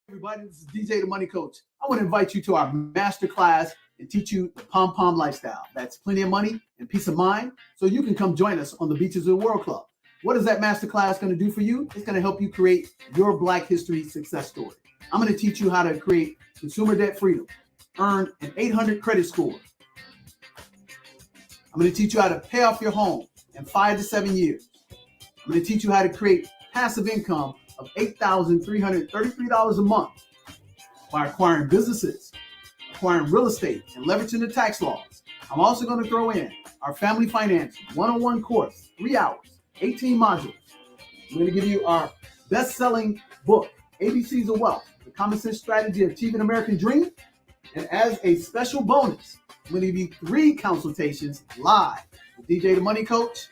Everybody, this is DJ the Money Coach. I want to invite you to our masterclass and teach you the Pom Pom lifestyle. That's plenty of money and peace of mind, so you can come join us on the Beaches of the World Club. What is that masterclass going to do for you? It's going to help you create your Black history success story. I'm going to teach you how to create consumer debt freedom, earn an 800 credit score. I'm going to teach you how to pay off your home in 5 to 7 years. I'm going to teach you how to create passive income of $8,333 a month by acquiring businesses, acquiring real estate, and leveraging the tax laws. I'm also going to throw in our family finance 101 course, 3 hours, 18 modules. I'm going to give you our best-selling book, ABCs of Wealth, the common sense strategy of achieving American dream. And as a special bonus, I'm going to give you 3 consultations live with DJ the Money Coach,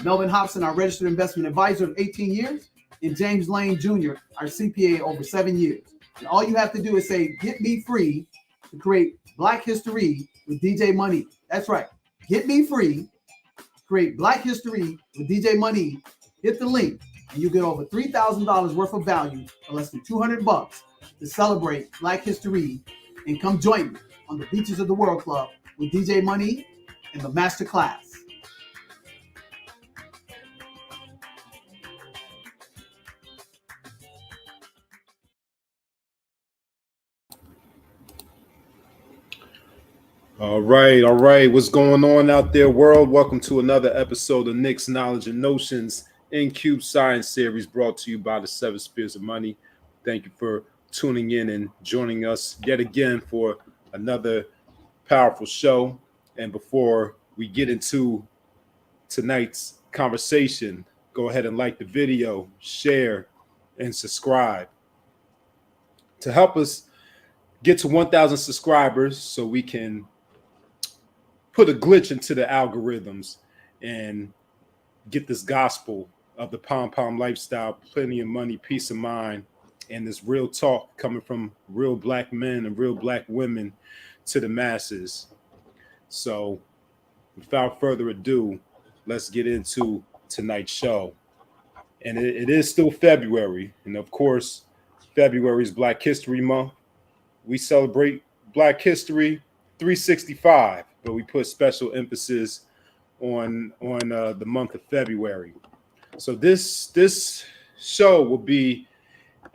Melvin Hobson, our registered investment advisor of 18 years, and James Lane Jr., our CPA over 7 years. And all you have to do is say, get me free to create Black history with DJ Money. That's right. Get me free, create Black history with DJ Money. Hit the link and you get over $3,000 worth of value for less than $200 to celebrate Black history, and come join me on the Beaches of the World Club with DJ Money in the master class. All right. What's going on out there, world? Welcome to another episode of Nick's Knowledge and Notions in Cube Science series, brought to you by the 7 Spheres of Money. Thank you for tuning in and joining us yet again for another powerful show. And before we get into tonight's conversation, go ahead and like the video, share, and subscribe to help us get to 1,000 subscribers so we can put a glitch into the algorithms and get this gospel of the Pom Pom lifestyle, plenty of money, peace of mind, and this real talk coming from real Black men and real Black women to the masses. So without further ado, let's get into tonight's show. And it is still February. And of course, February is Black History Month. We celebrate Black History 365, but we put special emphasis on the month of February. So this show will be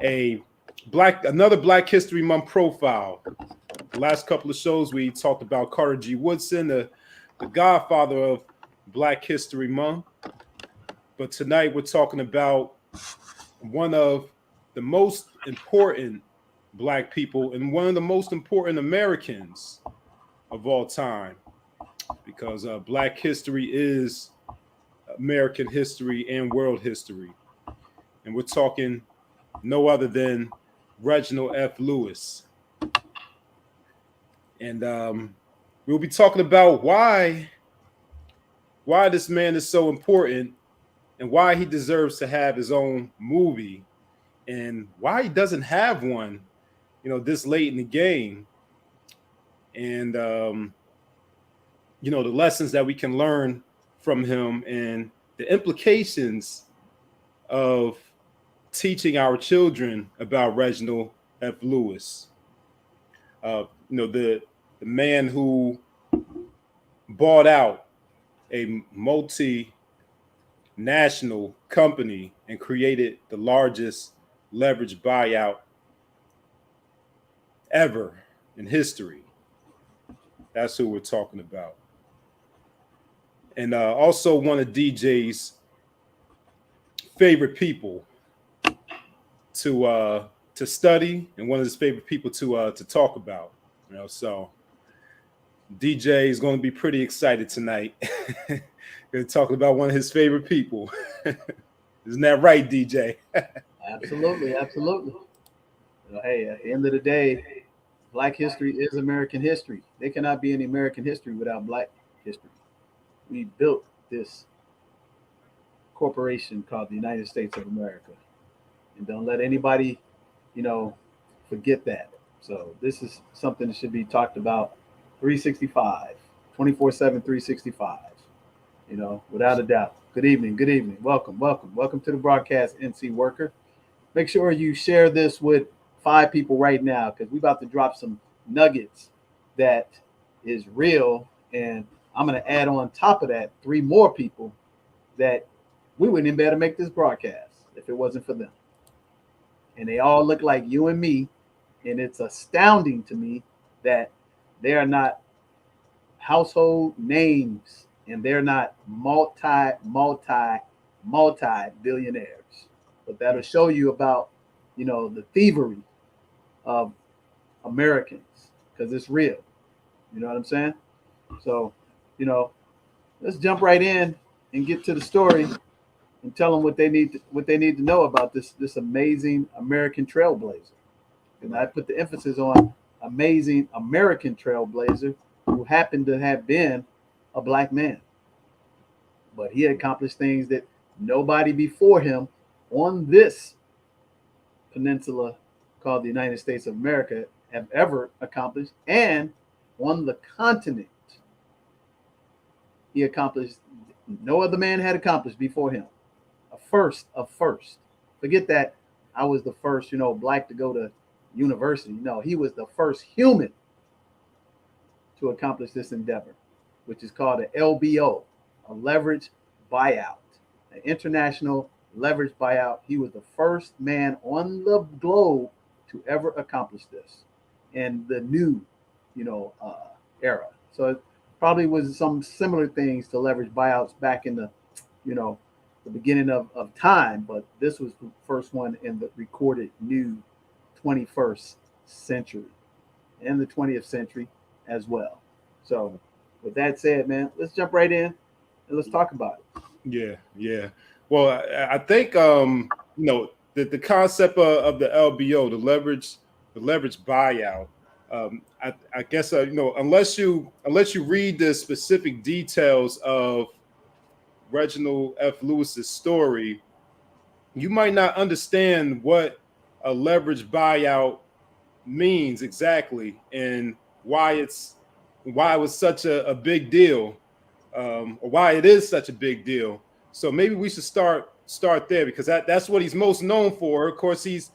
another Black History Month profile. The last couple of shows we talked about Carter G. Woodson, the godfather of Black History Month. But tonight we're talking about one of the most important Black people and one of the most important Americans of all time, because Black history is American history and world history. And we're talking no other than Reginald F. Lewis. And we'll be talking about why this man is so important and why he deserves to have his own movie and why he doesn't have one, this late in the game. And, the lessons that we can learn from him and the implications of teaching our children about Reginald F. Lewis. The man who bought out a multinational company and created the largest leverage buyout ever in history. That's who we're talking about. And also one of DJ's favorite people to study and one of his favorite people to talk about. So DJ is going to be pretty excited tonight. Going to talk about one of his favorite people. Isn't that right, DJ? Absolutely. Hey, at the end of the day, Black history is American history. There cannot be any American history without Black history. We built this corporation called the United States of America. And don't let anybody, forget that. So this is something that should be talked about 365, 24/7, 365, without a doubt. Good evening. Welcome to the broadcast, NC Worker. Make sure you share this with 5 people right now because we're about to drop some nuggets that is real. And I'm going to add on top of that 3 more people that we wouldn't even be able to make this broadcast if it wasn't for them. And they all look like you and me. And it's astounding to me that they are not household names and they're not multi billionaires. But that'll show you about, the thievery of Americans, because it's real. You know what I'm saying? So, let's jump right in and get to the story and tell them what they need to know about this amazing American trailblazer. And I put the emphasis on amazing American trailblazer who happened to have been a black man. But he accomplished things that nobody before him on this peninsula called the United States of America have ever accomplished, and on the continent he accomplished no other man had accomplished before him. A first of first. Forget that I was the first, black to go to university. No, he was the first human to accomplish this endeavor, which is called an LBO, a leverage buyout, an international leverage buyout. He was the first man on the globe to ever accomplish this in the new, era. So it probably was some similar things to leverage buyouts back in the, the beginning of time, but this was the first one in the recorded new 21st century and the 20th century as well. So with that said, man, let's jump right in and let's talk about it. Yeah. Well, I think the concept of the LBO, the leverage buyout. I guess unless you read the specific details of Reginald F. Lewis's story, you might not understand what a leverage buyout means exactly and why it was such a big deal, or why it is such a big deal. So maybe we should start there, because that's what he's most known for. Of course, he's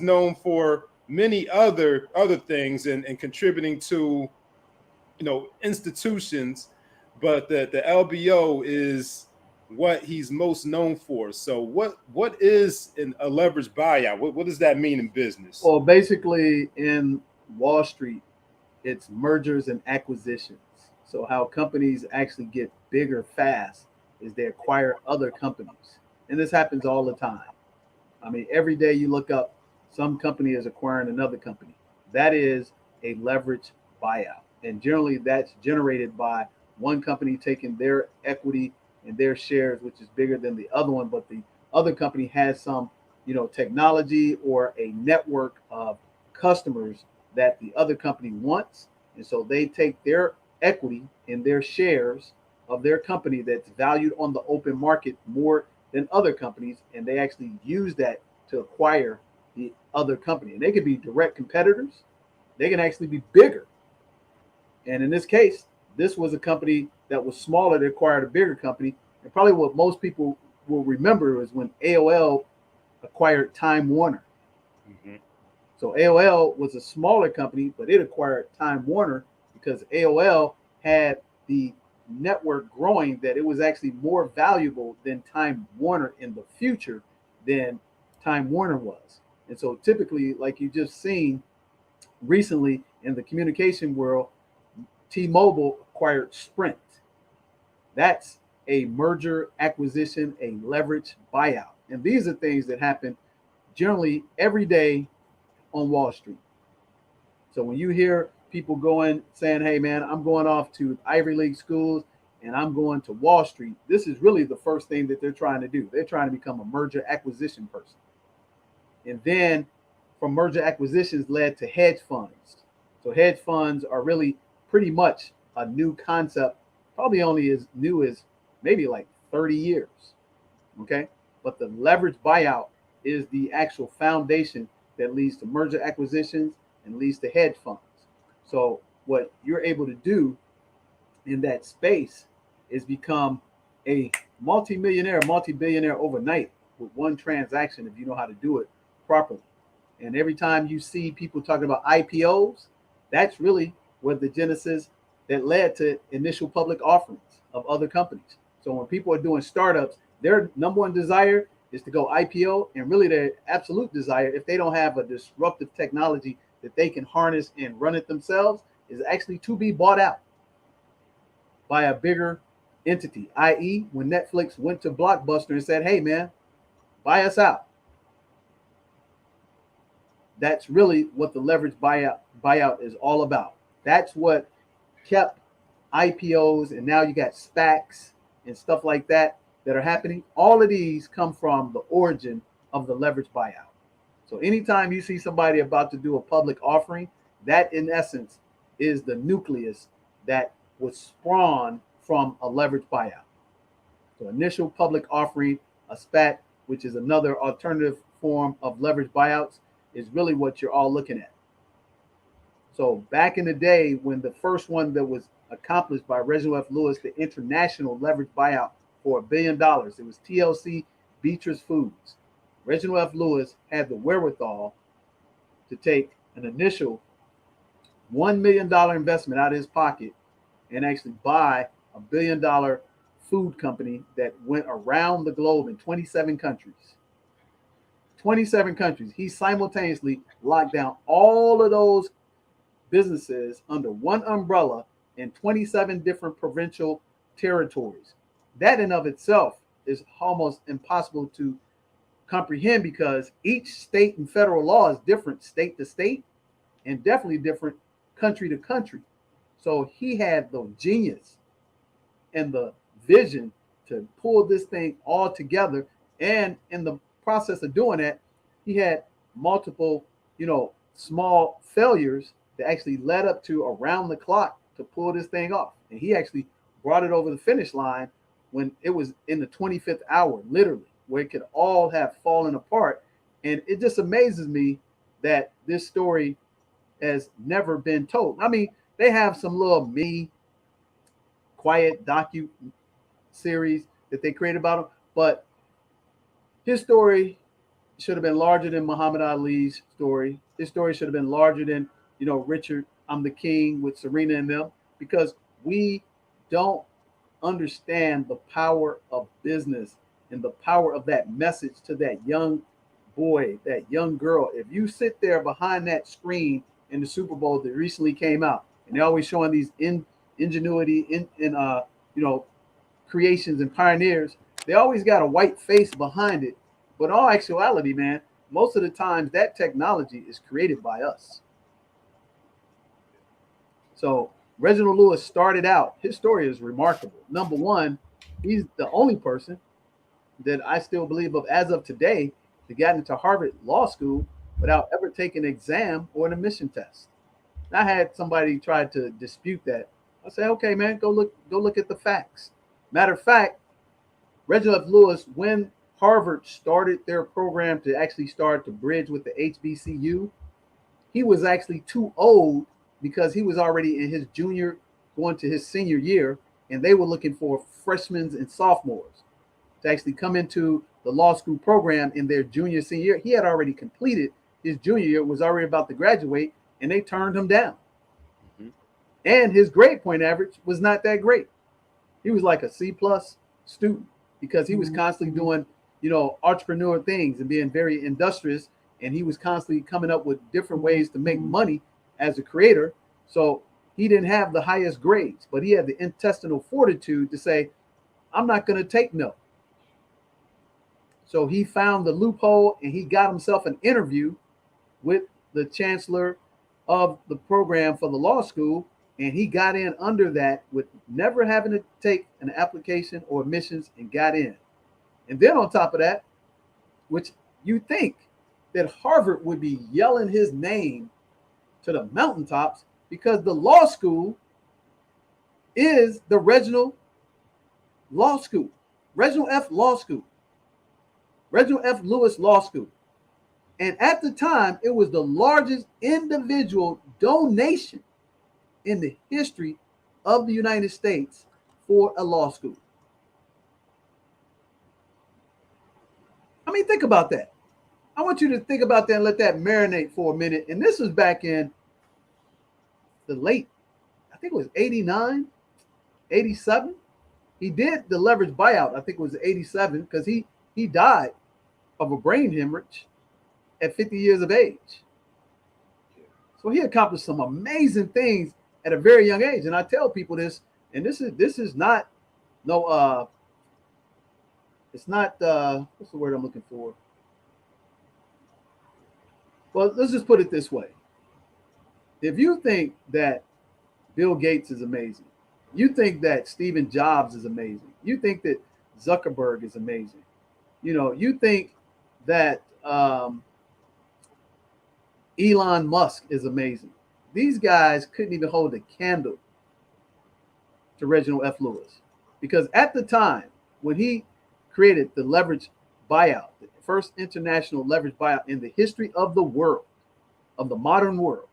known for many other things and contributing to institutions, but the LBO is what he's most known for. So what is a leverage buyout? What does that mean in business? Well, basically in Wall Street, it's mergers and acquisitions. So how companies actually get bigger fast is they acquire other companies. And this happens all the time. I mean, every day you look up, some company is acquiring another company. That is a leverage buyout. And generally that's generated by one company taking their equity and their shares, which is bigger than the other one, but the other company has some, technology or a network of customers that the other company wants. And so they take their equity in their shares of their company that's valued on the open market more than other companies, and they actually use that to acquire the other company. And they could be direct competitors. They can actually be bigger. And in this case, this was a company that was smaller that acquired a bigger company. And probably what most people will remember is when AOL acquired Time Warner. Mm-hmm. So AOL was a smaller company, but it acquired Time Warner because AOL had the network growing that it was actually more valuable than Time Warner in the future than Time Warner was. And so typically, like you just seen recently in the communication world, T-Mobile acquired Sprint. That's a merger acquisition, a leverage buyout. And these are things that happen generally every day on Wall Street. So when you hear people going saying, hey man, I'm going off to Ivy League schools and I'm going to Wall Street, this is really the first thing that they're trying to do. They're trying to become a merger acquisition person. And then from merger acquisitions led to hedge funds. So hedge funds are really pretty much a new concept, probably only as new as maybe like 30 years. Okay. But the leverage buyout is the actual foundation that leads to merger acquisitions and leads to hedge funds. So what you're able to do in that space is become a multi-billionaire overnight with one transaction if you know how to do it properly. And every time you see people talking about IPOs, that's really what the genesis that led to initial public offerings of other companies. So when people are doing startups, their number one desire is to go IPO, and really their absolute desire, if they don't have a disruptive technology that they can harness and run it themselves, is actually to be bought out by a bigger entity. I.e., when Netflix went to Blockbuster and said, "Hey man, buy us out." That's really what the leverage buyout is all about. That's what kept IPOs, and now you got SPACs and stuff like that that are happening. All of these come from the origin of the leverage buyout. So anytime you see somebody about to do a public offering, that in essence is the nucleus that was spawned from a leverage buyout. So initial public offering, a SPAC, which is another alternative form of leverage buyouts, is really what you're all looking at. So back in the day, when the first one that was accomplished by Reginald F. Lewis, the international leverage buyout for $1 billion, it was TLC Beatrice Foods. Reginald F. Lewis had the wherewithal to take an initial $1 million investment out of his pocket and actually buy a $1 billion food company that went around the globe in 27 countries. 27 countries. He simultaneously locked down all of those businesses under one umbrella in 27 different provincial territories. That in of itself is almost impossible to comprehend, because each state and federal law is different state to state and definitely different country to country. So he had the genius and the vision to pull this thing all together. And in the process of doing that, he had multiple, small failures that actually led up to around the clock to pull this thing off. And he actually brought it over the finish line when it was in the 25th hour, literally, where it could all have fallen apart. And it just amazes me that this story has never been told. I mean, they have some little quiet docu series that they created about him, but his story should have been larger than Muhammad Ali's story. His story should have been larger than, Richard, I'm the King with Serena and them, because we don't understand the power of business and the power of that message to that young boy, that young girl. If you sit there behind that screen in the Super Bowl that recently came out, and they're always showing these ingenuity creations and pioneers, they always got a white face behind it. But in all actuality, man, most of the times that technology is created by us. So Reginald Lewis started out, his story is remarkable. Number one, he's the only person that I still believe of as of today that got into Harvard Law School without ever taking an exam or an admission test. And I had somebody try to dispute that. I said, okay, man, go look at the facts. Matter of fact, Reginald F. Lewis, when Harvard started their program to actually start to bridge with the HBCU, he was actually too old, because he was already in his junior, going to his senior year, and they were looking for freshmen and sophomores to actually come into the law school program in their junior, senior year. He had already completed his junior year, was already about to graduate, and they turned him down. Mm-hmm. And his grade point average was not that great. He was like a C+ student, because he was constantly doing, entrepreneur things and being very industrious, and he was constantly coming up with different ways to make money as a creator. So he didn't have the highest grades, but he had the intestinal fortitude to say, I'm not going to take no. So he found the loophole, and he got himself an interview with the chancellor of the program for the law school, and he got in under that with never having to take an application or admissions, and got in. And then on top of that, which you think that Harvard would be yelling his name to the mountaintops, because the law school is the Reginald Law School, Reginald F. Law School, Reginald F. Lewis Law School. And at the time, it was the largest individual donation in the history of the United States for a law school. I mean, think about that. I want you to think about that and let that marinate for a minute. And this was back in the late, I think it was 89, 87. He did the leverage buyout. I think it was 87 because he died of a brain hemorrhage at 50 years of age. So he accomplished some amazing things at a very young age. And I tell people this, and this is not no it's not what's the word I'm looking for? Well, let's just put it this way. If you think that Bill Gates is amazing, you think that Stephen Jobs is amazing, you think that Zuckerberg is amazing, you think that Elon Musk is amazing. These guys couldn't even hold a candle to Reginald F. Lewis, because at the time when he created the leverage buyout, the first international leverage buyout in the history of the world, of the modern world,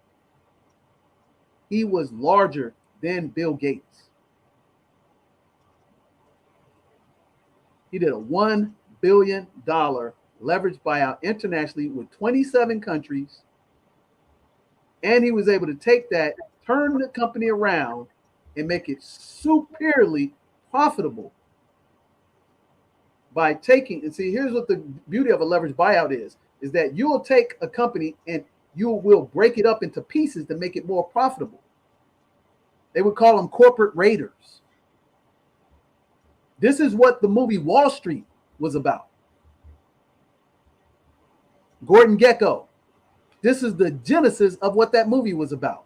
he was larger than Bill Gates. He did a $1 billion leverage buyout internationally with 27 countries. And he was able to take that, turn the company around, and make it superiorly profitable by taking, and see, here's what the beauty of a leverage buyout is that you'll take a company and you will break it up into pieces to make it more profitable. They would call them corporate raiders. This is what the movie Wall Street was about. Gordon Gekko. This is the genesis of what that movie was about.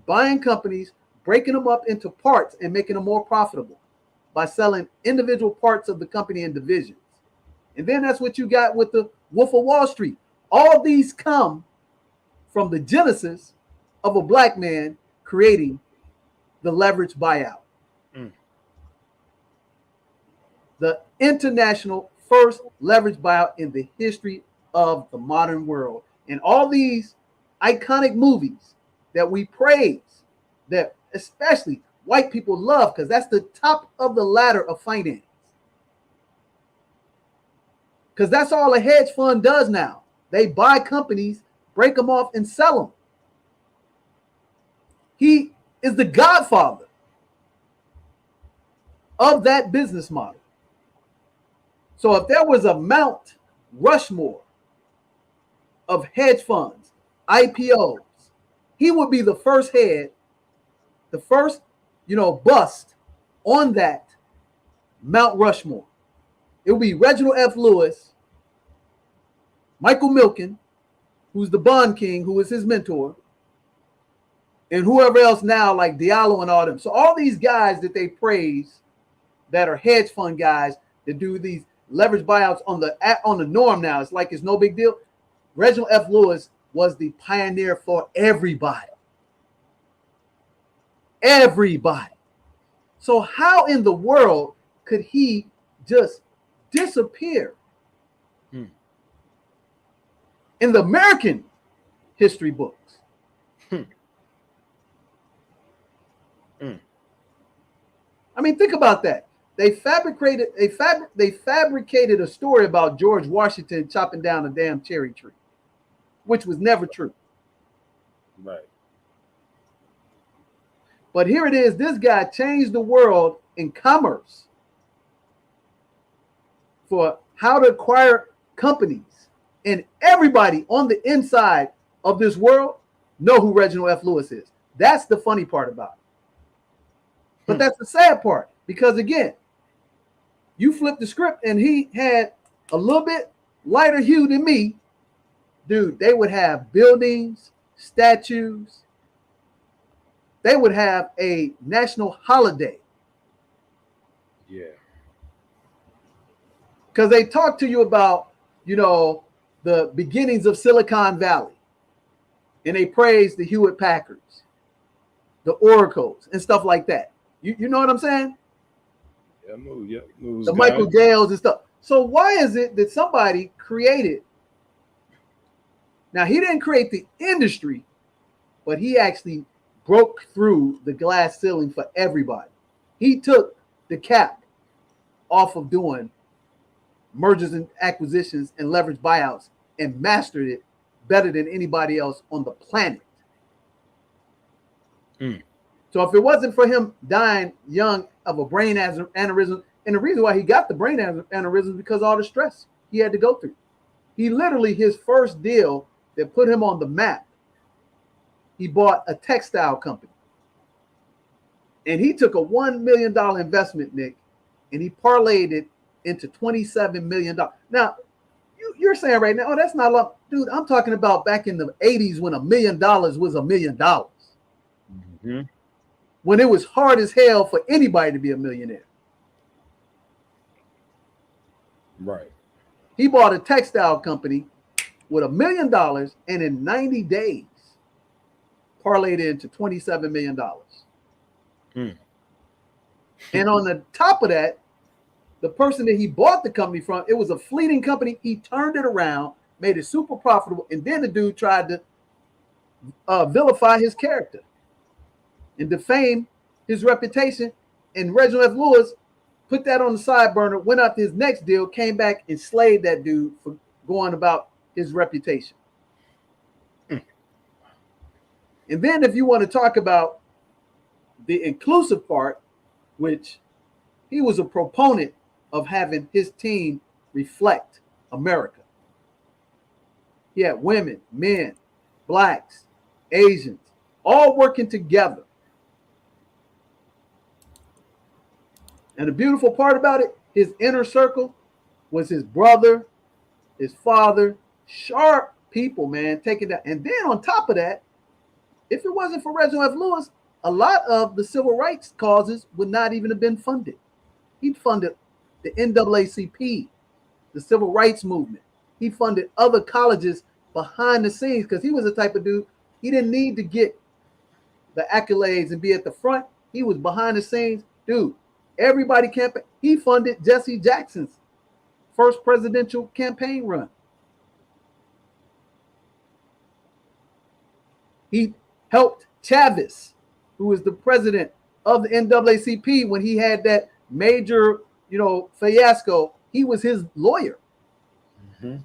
Buying companies, breaking them up into parts and making them more profitable by selling individual parts of the company and divisions. And then that's what you got with the Wolf of Wall Street. All these come from the genesis of a black man creating the leverage buyout. The international first leverage buyout in the history of the modern world. And all these iconic movies that we praise, that especially white people love, because that's the top of the ladder of finance. Because that's all a hedge fund does now. They buy companies, break them off, and sell them. He is the godfather of that business model. So if there was a Mount Rushmore of hedge funds, IPOs, he would be the first head, the first, bust on that Mount Rushmore. It would be Reginald F. Lewis, Michael Milken, who's the Bond King, who was his mentor, and whoever else now, like Diallo and all them. So all these guys that they praise that are hedge fund guys that do these leverage buyouts on the norm now, it's like it's no big deal. Reginald F. Lewis was the pioneer for everybody. Everybody. So how in the world could he just disappear? In the American history books. I mean, think about that. They fabricated a story about George Washington chopping down a damn cherry tree, which was never true. Right. But here it is. This guy changed the world in commerce for how to acquire companies. And everybody on the inside of this world know who Reginald F. Lewis is. That's the funny part about it. But that's the sad part, because again, you flip the script and he had a little bit lighter hue than me, dude, they would have buildings, statues. They would have a national holiday. Yeah. Because they talk to you about, the beginnings of Silicon Valley. And they praise the Hewlett Packards, the Oracles, and stuff like that. You know what I'm saying? Yeah, the Michael Dales and stuff. So why is it that somebody created? Now, he didn't create the industry, but he actually broke through the glass ceiling for everybody. He took the cap off of doing mergers and acquisitions and leverage buyouts and mastered it better than anybody else on the planet. So if it wasn't for him dying young of a brain aneurysm, and the reason why he got the brain aneurysm is because of all the stress he had to go through. He literally, his first deal that put him on the map, he bought a textile company. And he took a $1 million investment, Nick, and he parlayed it into $27 million. Now, you're saying right now, oh, that's not a lot. Dude, I'm talking about back in the 80s when $1 million was $1 million. Mm-hmm. When it was hard as hell for anybody to be a millionaire. Right. He bought a textile company with $1 million, and in 90 days, parlayed it into $27 million. And on the top of that, the person that he bought the company from, it was a fleeting company. He turned it around, made it super profitable, and then the dude tried to vilify his character and defame his reputation. And Reginald F. Lewis put that on the side burner, went out to his next deal, came back and slayed that dude for going about his reputation. And then if you want to talk about the inclusive part, which he was a proponent of having his team reflect America. He had women, men, blacks, Asians, all working together. And the beautiful part about it, his inner circle was his brother, his father, sharp people, man, taking that. And then on top of that, if it wasn't for Reginald F. Lewis, a lot of the civil rights causes would not even have been funded. He funded the NAACP, the civil rights movement. He funded other colleges behind the scenes because he was the type of dude, he didn't need to get the accolades and be at the front. He was behind the scenes. Dude, everybody campaign. He funded Jesse Jackson's first presidential campaign run. He helped Chavez, who was the president of the NAACP when he had that major, fiasco. He was his lawyer. Mm-hmm.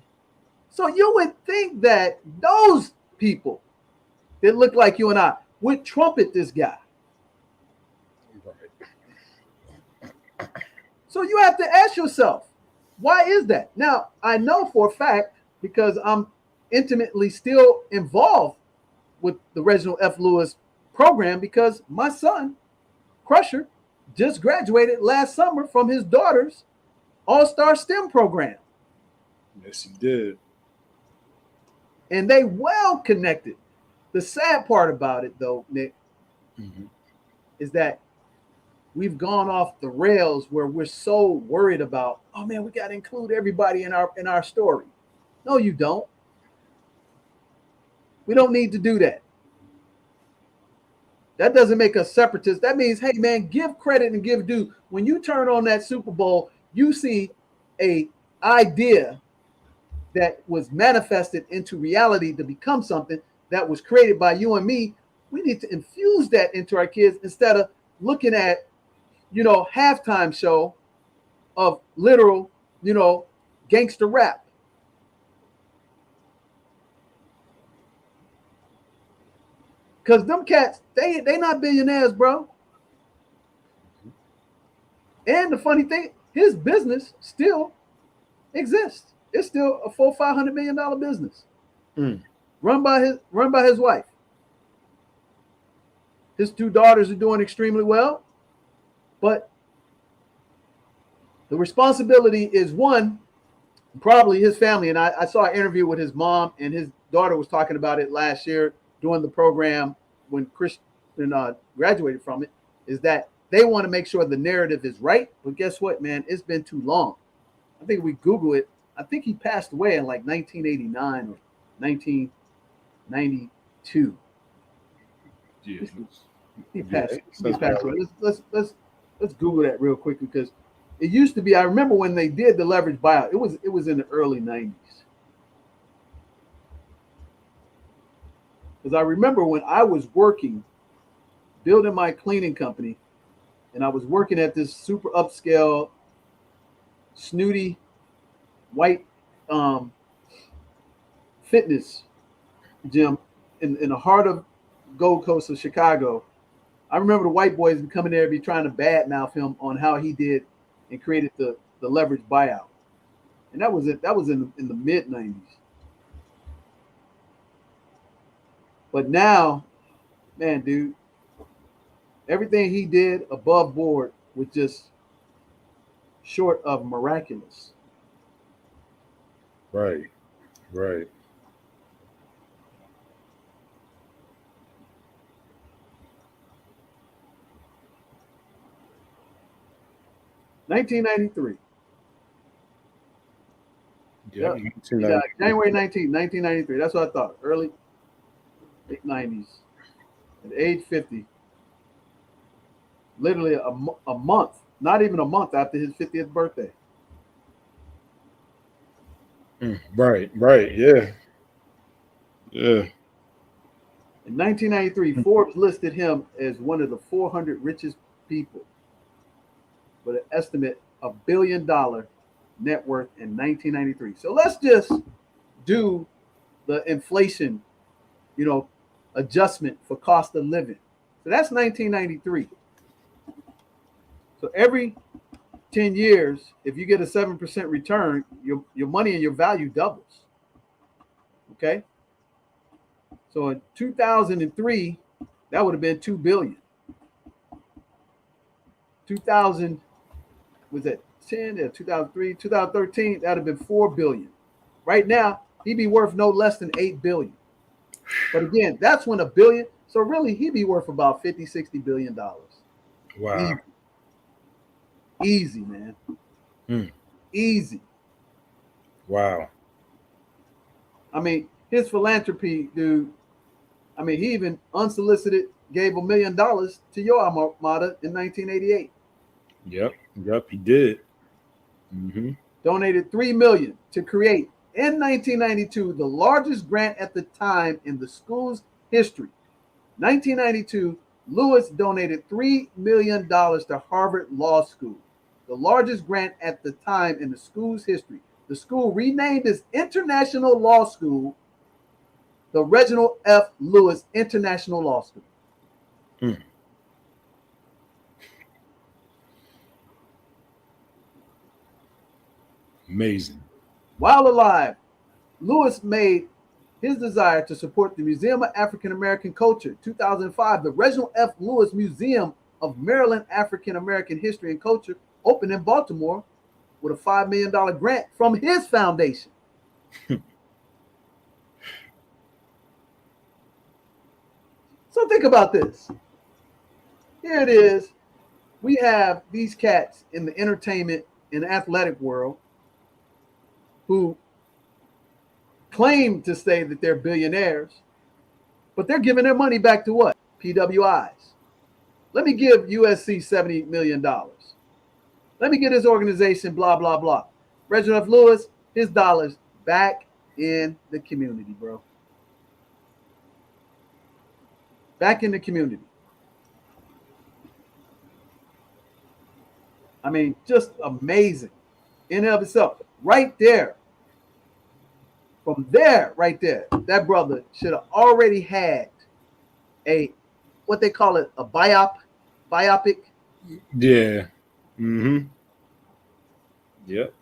So you would think that those people that look like you and I would trumpet this guy. Right. So you have to ask yourself, why is that? Now, I know for a fact, because I'm intimately still involved with the Reginald F. Lewis program, because my son, Crusher, just graduated last summer from his daughter's All-Star STEM program. Yes, he did. And they well connected. The sad part about it, though, Nick, is that we've gone off the rails where we're so worried about, oh man, we got to include everybody in our story. No, you don't. We don't need to do that. That doesn't make us separatists. That means, hey man, give credit and give due. When you turn on that Super Bowl, you see a idea that was manifested into reality to become something that was created by you and me. We need to infuse that into our kids instead of looking at, halftime show of literal, gangster rap. Because them cats, they not billionaires, bro. And the funny thing, his business still exists. It's still a $400-500 million business, run by his wife. His two daughters are doing extremely well, but the responsibility is one, probably his family. And I saw an interview with his mom, and his daughter was talking about it last year during the program when Christian graduated from it, is that they want to make sure the narrative is right. But guess what, man? It's been too long. I think we Google it. I think he passed away in like 1989 or 1992. Yeah. He passed away. Let's Google that real quick, because it used to be, I remember when they did the leverage buyout, it was in the early 90s. Because I remember when I was working, building my cleaning company, and I was working at this super upscale, snooty, white fitness gym in the heart of Gold Coast of Chicago. I remember the white boys coming there be trying to badmouth him on how he did and created the leverage buyout. And that was it. That was in the mid 90s. But now, man, dude, everything he did above board was just short of miraculous. Right. Right. $1993. Yep. Yep. He died January 19, 1993. That's what I thought. Early 90s. At age 50. Literally a month, not even a month after his 50th birthday. Right. Right. Yeah. Yeah. In 1993, Forbes listed him as one of the 400 richest people with an estimate of $1 billion net worth in 1993. So let's just do the inflation, adjustment for cost of living. So that's 1993. So every 10 years, if you get a 7% return, your money and your value doubles. Okay? So in 2003, that would have been $2 billion. 2000 was that 10? Yeah, 2003, 2013, that would have been $4 billion. Right now, he'd be worth no less than $8 billion. But again, that's when $1 billion. So really, he'd be worth about $50-60 billion. Wow. Easy, man. Easy. Wow. I mean, his philanthropy, dude. I mean, he even unsolicited gave $1 million to your alma mater in 1988. Yep, he did. Donated $3 million to create in 1992 the largest grant at the time in the school's history. 1992, Lewis donated $3 million to Harvard Law School, the largest grant at the time in the school's history. The school renamed its International Law School the Reginald F. Lewis International Law School. Amazing. While alive, Lewis made his desire to support the Museum of African American Culture. 2005, the Reginald F. Lewis Museum of Maryland African American History and Culture opened in Baltimore with a $5 million grant from his foundation. So think about this. Here it is. We have these cats in the entertainment and athletic world who claim to say that they're billionaires, but they're giving their money back to what? PWIs. Let me give USC $70 million. Let me get his organization, blah, blah, blah. Reginald F. Lewis, his dollars back in the community, bro. Back in the community. I mean, just amazing in and of itself. Right there. From there, right there, that brother should have already had what they call it, a biopic. Yeah. Yep.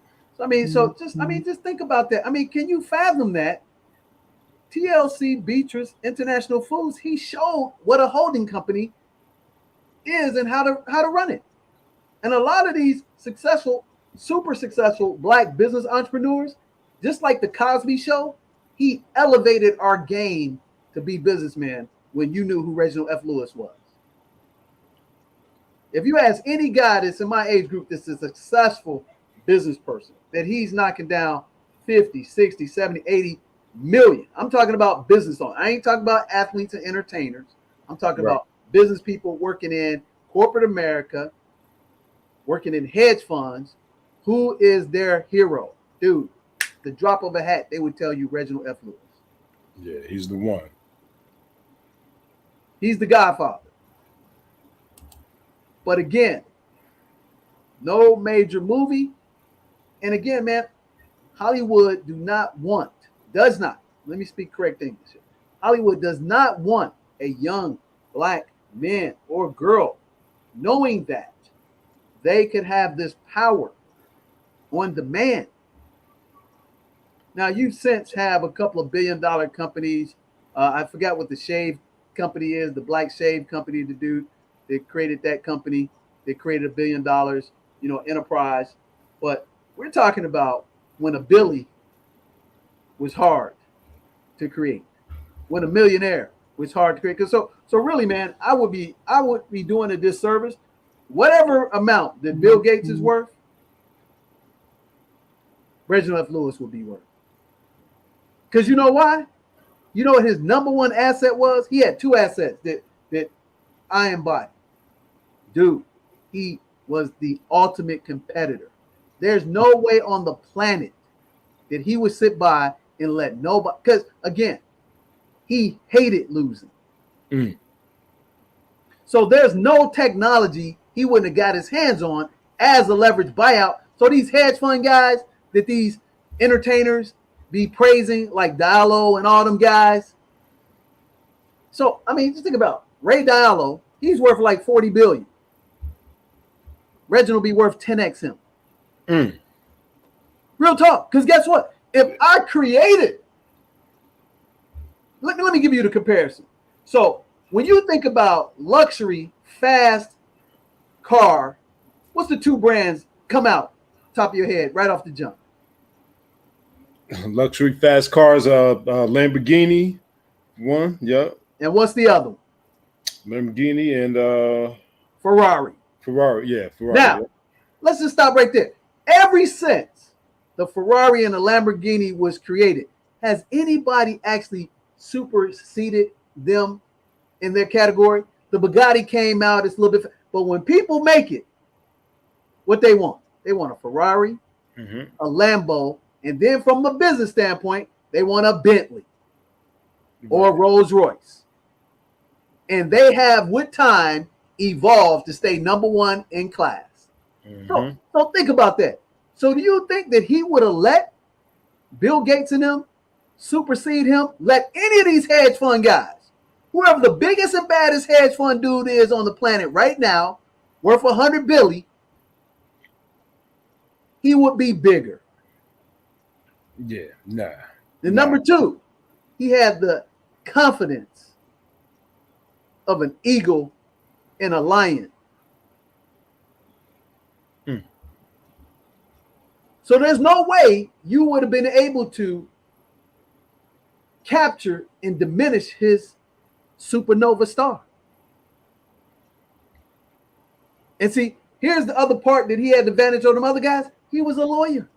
So just think about that. I mean, can you fathom that? TLC Beatrice International Foods, he showed what a holding company is and how to run it. And a lot of these successful, super successful Black business entrepreneurs, just like the Cosby Show, he elevated our game to be businessmen when you knew who Reginald F. Lewis was. If you ask any guy that's in my age group that's a successful business person, that he's knocking down 50, 60, 70, 80 million. I'm talking about business owners. I ain't talking about athletes and entertainers. I'm talking about business people working in corporate America, working in hedge funds. Who is their hero? Dude, the drop of a hat, they would tell you Reginald F. Lewis. Yeah, he's the one. He's the godfather. But again, no major movie. And again, man, Hollywood does not let me speak correct English. Hollywood does not want a young black man or girl knowing that they could have this power on demand. Now, you since have a couple of billion-dollar companies. I forgot what the shave company is, the black shave company, the dude that created that company. They created $1 billion, enterprise. But we're talking about when a Billy was hard to create, when a millionaire was hard to create. So really, man, I would be doing a disservice. Whatever amount that Bill Gates is worth, Reginald F. Lewis would be worth. Because you know why? You know what his number one asset was? He had two assets that I embody. Dude, he was the ultimate competitor. There's no way on the planet that he would sit by and let nobody, because again, he hated losing. Mm. So there's no technology he wouldn't have got his hands on as a leverage buyout. So these hedge fund guys that these entertainers be praising, like Diallo and all them guys. So, I mean, just think about it. Ray Diallo, he's worth like 40 billion. Reginald be worth 10x him. Mm. Real talk. Because guess what? If I created, let me give you the comparison. So when you think about luxury, fast car, what's the two brands come out top of your head right off the jump? Luxury fast cars, Lamborghini, one, yeah. And what's the other one? Lamborghini and Ferrari. Ferrari, yeah. Ferrari. Now, yeah. let's just stop right there. Ever since the Ferrari and the Lamborghini was created, has anybody actually superseded them in their category? The Bugatti came out, it's a little bit, but when people make it, what they want a Ferrari, a Lambo, and then from a business standpoint, they want a Bentley or a Rolls Royce. And they have, with time, evolved to stay number one in class. So think about that. So do you think that he would have let Bill Gates and them supersede him? Let any of these hedge fund guys, whoever the biggest and baddest hedge fund dude is on the planet right now, worth 100 billion, he would be bigger. Yeah, nah. And number two, he had the confidence of an eagle and a lion. So there's no way you would have been able to capture and diminish his supernova star. And see, here's the other part that he had the advantage over them other guys. He was a lawyer.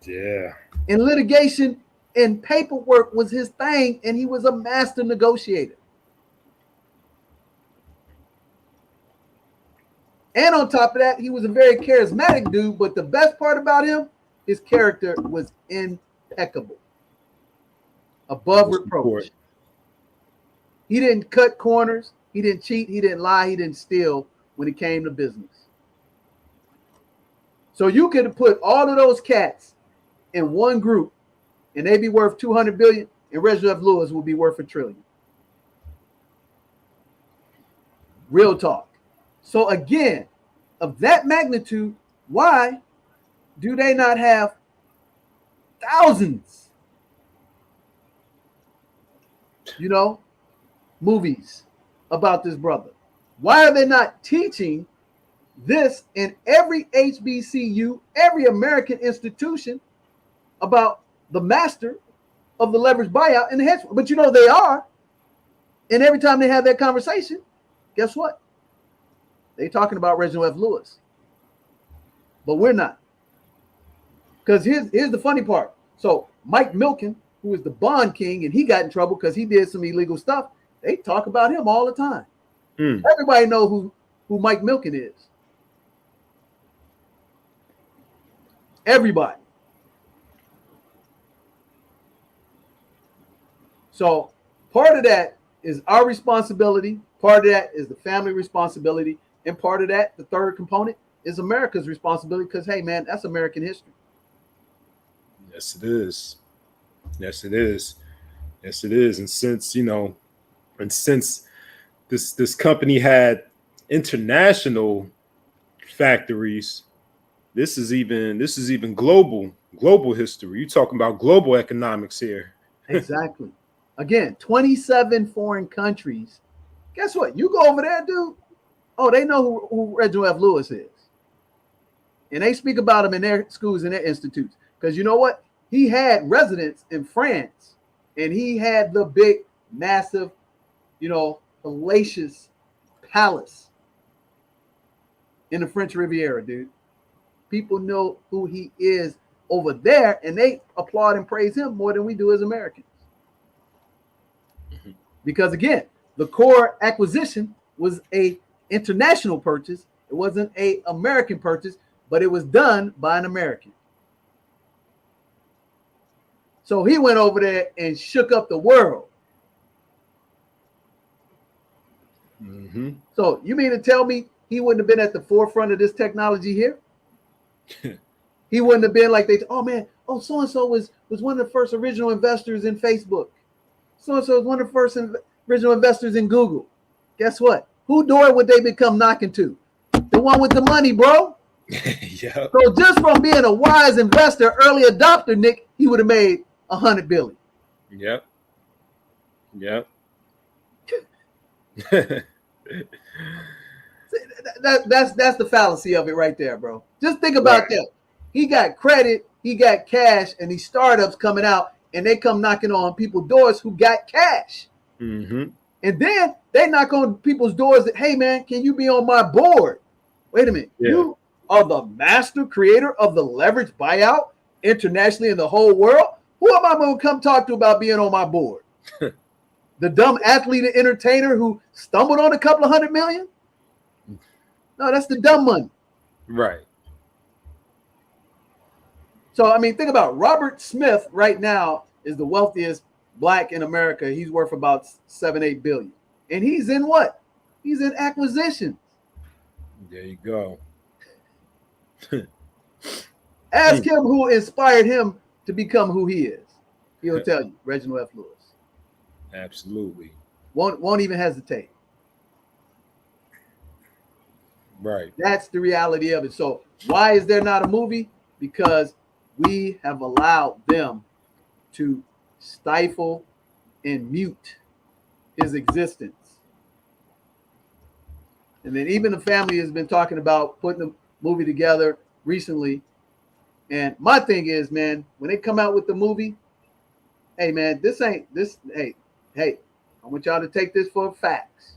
Yeah. And litigation and paperwork was his thing, and he was a master negotiator. And on top of that, he was a very charismatic dude, but the best part about him, his character was impeccable. Above reproach. He didn't cut corners. He didn't cheat. He didn't lie. He didn't steal when it came to business. So you could have put all of those cats in one group, and they'd be worth 200 billion, and Reginald F. Lewis would be worth $1 trillion. Real talk. So again, of that magnitude, why do they not have thousands, movies about this brother? Why are they not teaching this in every HBCU, every American institution about the master of the leverage buyout and the hedge fund? But they are. And every time they have that conversation, guess what? They talking about Reginald F. Lewis. But we're not. Because here's the funny part. So Mike Milken, who is the bond king, and he got in trouble because he did some illegal stuff, they talk about him all the time. Everybody know who Mike Milken is. Everybody. So part of that is our responsibility. Part of that is the family responsibility. And part of that, the third component, is America's responsibility because, hey, man, that's American history. Yes, it is. Yes, it is. Yes, it is. And since this company had international factories, this is even global history. You're talking about global economics here. Exactly. Again, 27 foreign countries. Guess what? You go over there, dude. Oh, they know who Reginald F. Lewis is. And they speak about him in their schools and their institutes. Because you know what? He had residence in France. And he had the big, massive, hellacious palace in the French Riviera, dude. People know who he is over there, and they applaud and praise him more than we do as Americans. Because again, the core acquisition was a international purchase. It wasn't a American purchase, but it was done by an American. So he went over there and shook up the world. Mm-hmm. So you mean to tell me he wouldn't have been at the forefront of this technology here? He wouldn't have been like so-and-so was one of the first original investors in Facebook. So-and-so was one of the first original investors in Google. Guess what? Who door would they become knocking to? The one with the money, bro. Yeah. So just from being a wise investor, early adopter, Nick, he would have made $100 billion. Yep. That's the fallacy of it right there, bro. Just think about that. He got credit, he got cash, and these startups coming out, and they come knocking on people's doors who got cash. Mm-hmm. And then they knock on people's doors that, hey, man, can you be on my board? Wait a minute. Yeah. You are the master creator of the leverage buyout internationally in the whole world? Who am I going to come talk to about being on my board? The dumb athlete and entertainer who stumbled on a couple of $100 million? No, that's the dumb money. Right. So, I mean, think about it. Robert Smith right now is the wealthiest black in America. He's worth about $7-8 billion. And he's in what? He's in acquisitions. There you go. Ask him who inspired him to become who he is. He'll tell you, Reginald F. Lewis. Absolutely. Won't even hesitate. Right. That's the reality of it. So why is there not a movie? Because we have allowed them to stifle and mute his existence. And then even the family has been talking about putting the movie together recently. And my thing is, man, when they come out with the movie, hey, man, hey, I want y'all to take this for facts.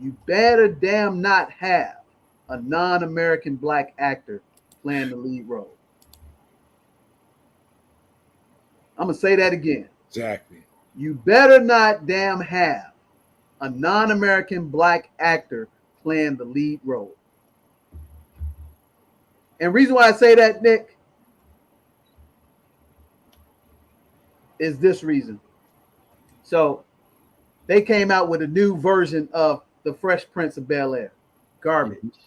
You better damn not have a non-American black actor playing the lead role. I'm going to say that again. Exactly. You better not damn have a non-American black actor playing the lead role. And reason why I say that, Nick, is this reason. So they came out with a new version of The Fresh Prince of Bel-Air. Garbage.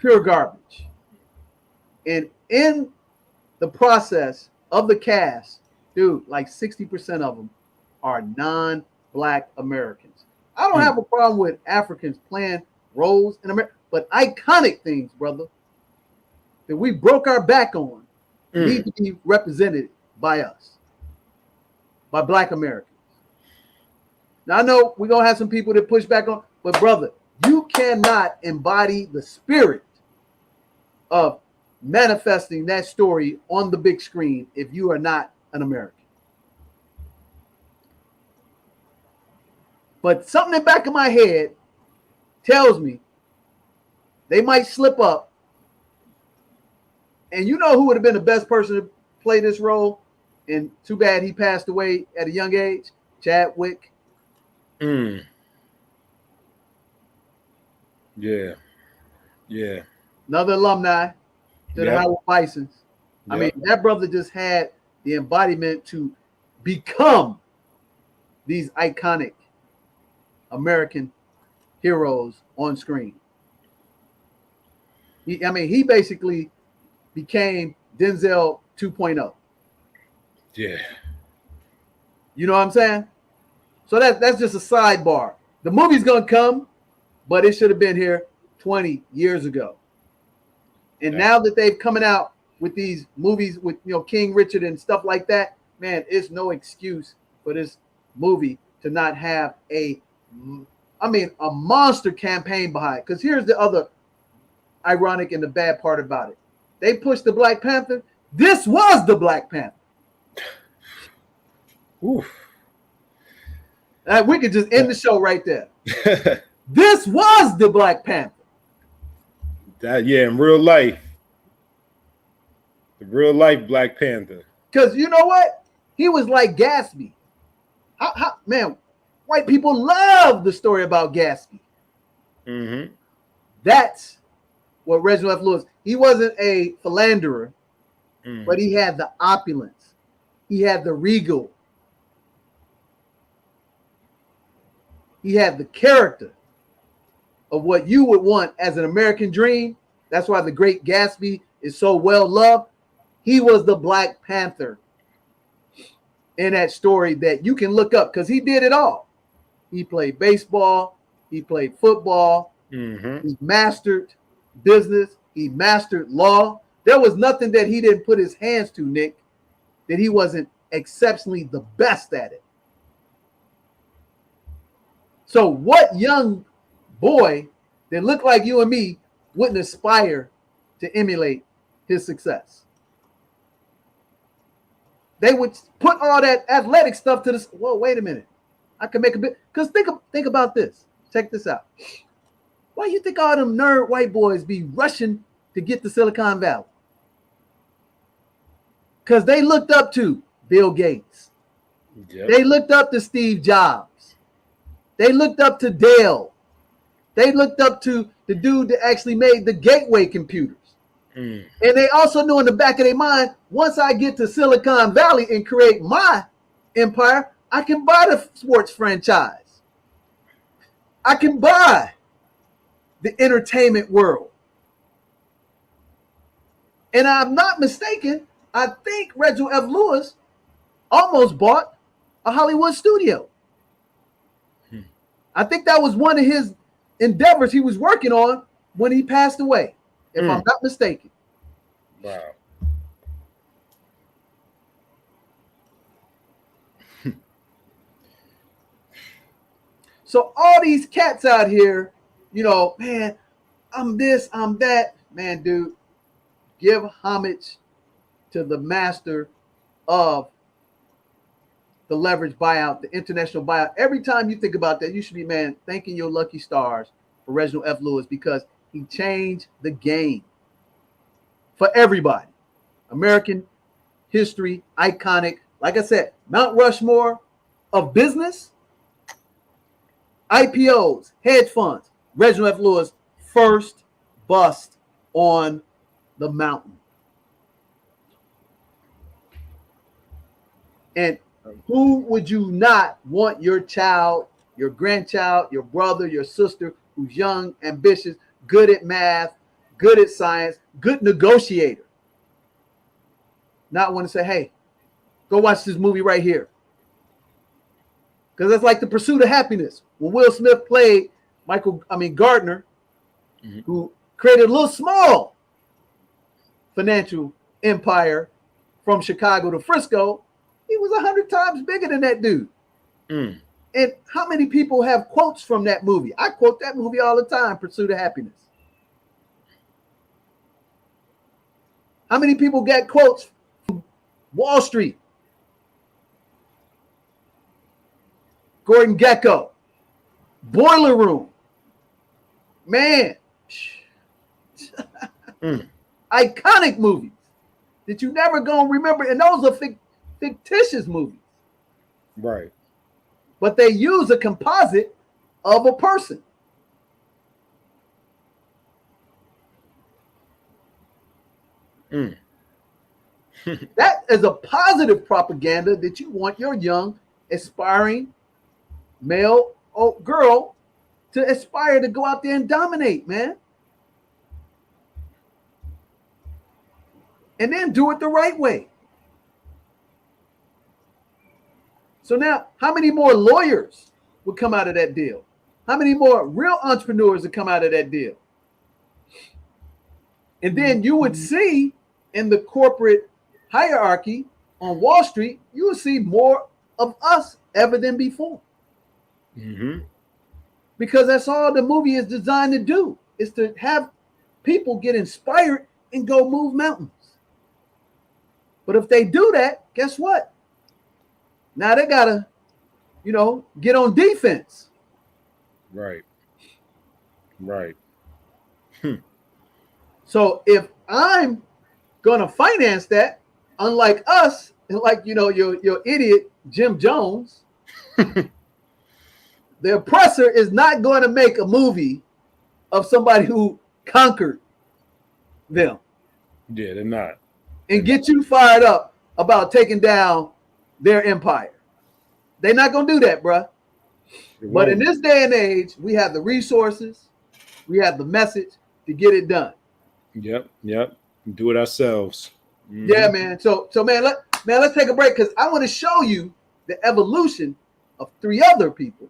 Pure garbage. And in the process of the cast, dude, like 60% of them are non-black Americans. I don't have a problem with Africans playing roles in America, but iconic things, brother, that we broke our back on need to be represented by us, by black Americans. Now, I know we're going to have some people that push back on, but brother, you cannot embody the spirit of manifesting that story on the big screen if you are not an American. But something in the back of my head tells me they might slip up. And you know who would have been the best person to play this role? And too bad he passed away at a young age. Chadwick. Yeah. Another alumni to the Howard Bisons. I mean, that brother just had the embodiment to become these iconic American heroes on screen. He basically became Denzel 2.0. Yeah. You know what I'm saying? So that's just a sidebar. The movie's gonna come, but it should have been here 20 years ago. And now that they've coming out with these movies with King Richard and stuff like that, man, it's no excuse for this movie to not have a monster campaign behind it. Because here's the other ironic and the bad part about it. They pushed the Black Panther. This was the Black Panther. Oof. We could just end the show right there. This was the Black Panther. In real life. The real life Black Panther. Because you know what? He was like Gatsby. Man, white people love the story about Gatsby. Mm-hmm. That's what Reginald F. Lewis. He wasn't a philanderer, but he had the opulence. He had the regal. He had the character of what you would want as an American dream. That's why the Great Gatsby is so well loved. He was the Black Panther in that story that you can look up because he did it all. He played baseball. He played football. Mm-hmm. He mastered business. He mastered law. There was nothing that he didn't put his hands to, Nick, that he wasn't exceptionally the best at it. So what young boy that looked like you and me wouldn't aspire to emulate his success? They would put all that athletic stuff to this. Whoa, wait a minute. I can make a bit. Because think about this. Check this out. Why you think all them nerd white boys be rushing to get to Silicon Valley? Because they looked up to Bill Gates. Yep. They looked up to Steve Jobs. They looked up to Dell. They looked up to the dude that actually made the gateway computers. And they also knew in the back of their mind, once I get to Silicon Valley and create my empire, I can buy the sports franchise. I can buy the entertainment world. And I'm not mistaken, I think Reginald F. Lewis almost bought a Hollywood studio. I think that was one of his endeavors he was working on when he passed away, if I'm not mistaken. Wow. So all these cats out here, man, I'm this, I'm that. Man, dude, give homage to the master of the leverage buyout, the international buyout. Every time you think about that, you should be, man, thanking your lucky stars for Reginald F. Lewis because he changed the game for everybody. American history, iconic. Like I said, Mount Rushmore of business, IPOs, hedge funds. Reginald F. Lewis, first bust on the mountain. And who would you not want your child, your grandchild, your brother, your sister, who's young, ambitious, good at math, good at science, good negotiator, not want to say, hey, go watch this movie right here? Because it's like The Pursuit of Happiness. When Will Smith played Gardner, who created a little small financial empire from Chicago to Frisco, he was 100 times bigger than that dude. And how many people have quotes from that movie? I quote that movie all the time, Pursuit of Happiness. How many people got quotes from Wall Street? Gordon Gekko, Boiler Room. Man. Iconic movies that you never gonna remember. And those are fictitious movies. Right. But they use a composite of a person. That is a positive propaganda that you want your young, aspiring male or girl to aspire to go out there and dominate, man. and then do it the right way. So now, how many more lawyers would come out of that deal? How many more real entrepreneurs would come out of that deal? And then you would see in the corporate hierarchy on Wall Street, you would see more of us ever than before. Mm-hmm. Because that's all the movie is designed to do, is to have people get inspired and go move mountains. But if they do that, guess what? Now they gotta, get on defense. Right. Right. So if I'm gonna finance that, unlike us, and like your idiot Jim Jones, the oppressor is not going to make a movie of somebody who conquered them. Yeah, they're not. And get you fired up about taking down their empire. They're not going to do that, bruh. But in this day and age, we have the resources, we have the message to get it done. Yep. Do it ourselves. Mm-hmm. Yeah, man. So man, let's take a break because I want to show you the evolution of 3 other people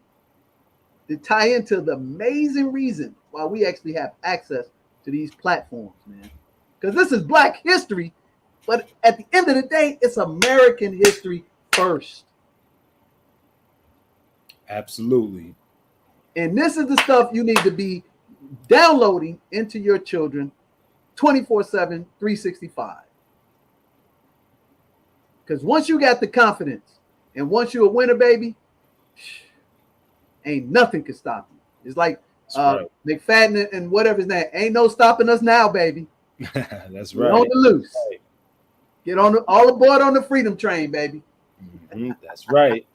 to tie into the amazing reason why we actually have access to these platforms, man. Because this is Black history, but at the end of the day, it's American history first. Absolutely. And this is the stuff you need to be downloading into your children 24/7, 365. Because once you got the confidence and once you're a winner, baby, ain't nothing can stop you. It's like McFadden and whatever his name. Ain't no stopping us now, baby. That's right. We're on the loose. Right. Get on all aboard on the freedom train, baby. Mm-hmm. That's right.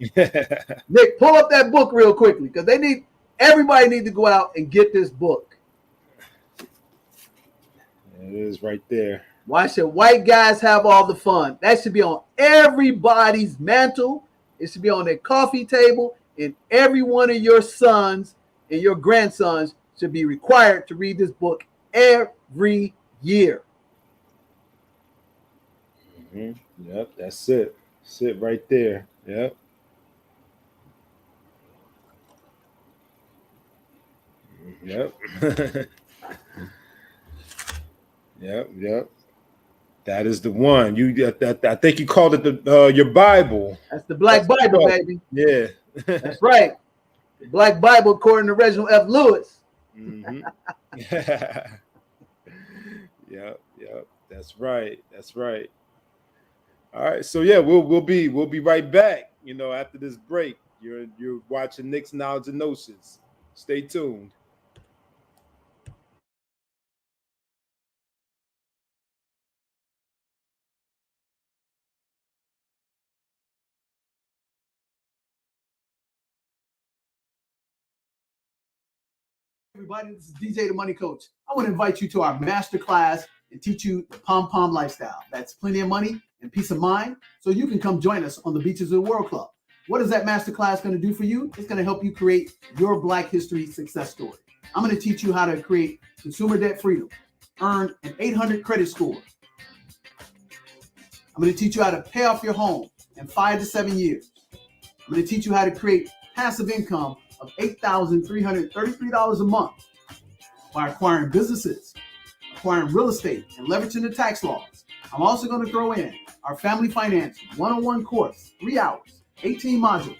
Nick, pull up that book real quickly because everybody needs to go out and get this book. It is right there. Why should white guys have all the fun? That should be on everybody's mantle. It should be on their coffee table, and every one of your sons and your grandsons should be required to read this book every year. Mm-hmm. Yep, that's it. Sit right there. Yep. Yep. Yep. That is the one. I think you called it your Bible. That's the Black Bible, baby. Yeah. That's right. The Black Bible, according to Reginald F. Lewis. Mm-hmm. Yep. That's right. All right. So yeah, we'll be right back. After this break. You're watching Nick's Knowledge and Notions. Stay tuned. Everybody, this is DJ the Money Coach. I want to invite you to our masterclass and teach you the pom-pom lifestyle. That's plenty of money and peace of mind, so you can come join us on the Beaches of the World Club. What is that masterclass going to do for you? It's going to help you create your Black history success story. I'm going to teach you how to create consumer debt freedom, earn an 800 credit score. I'm going to teach you how to pay off your home in 5 to 7 years. I'm going to teach you how to create passive income of $8,333 a month by acquiring businesses, acquiring real estate, and leveraging the tax laws. I'm also going to throw in our family finance one-on-one course, 3 hours, 18 modules.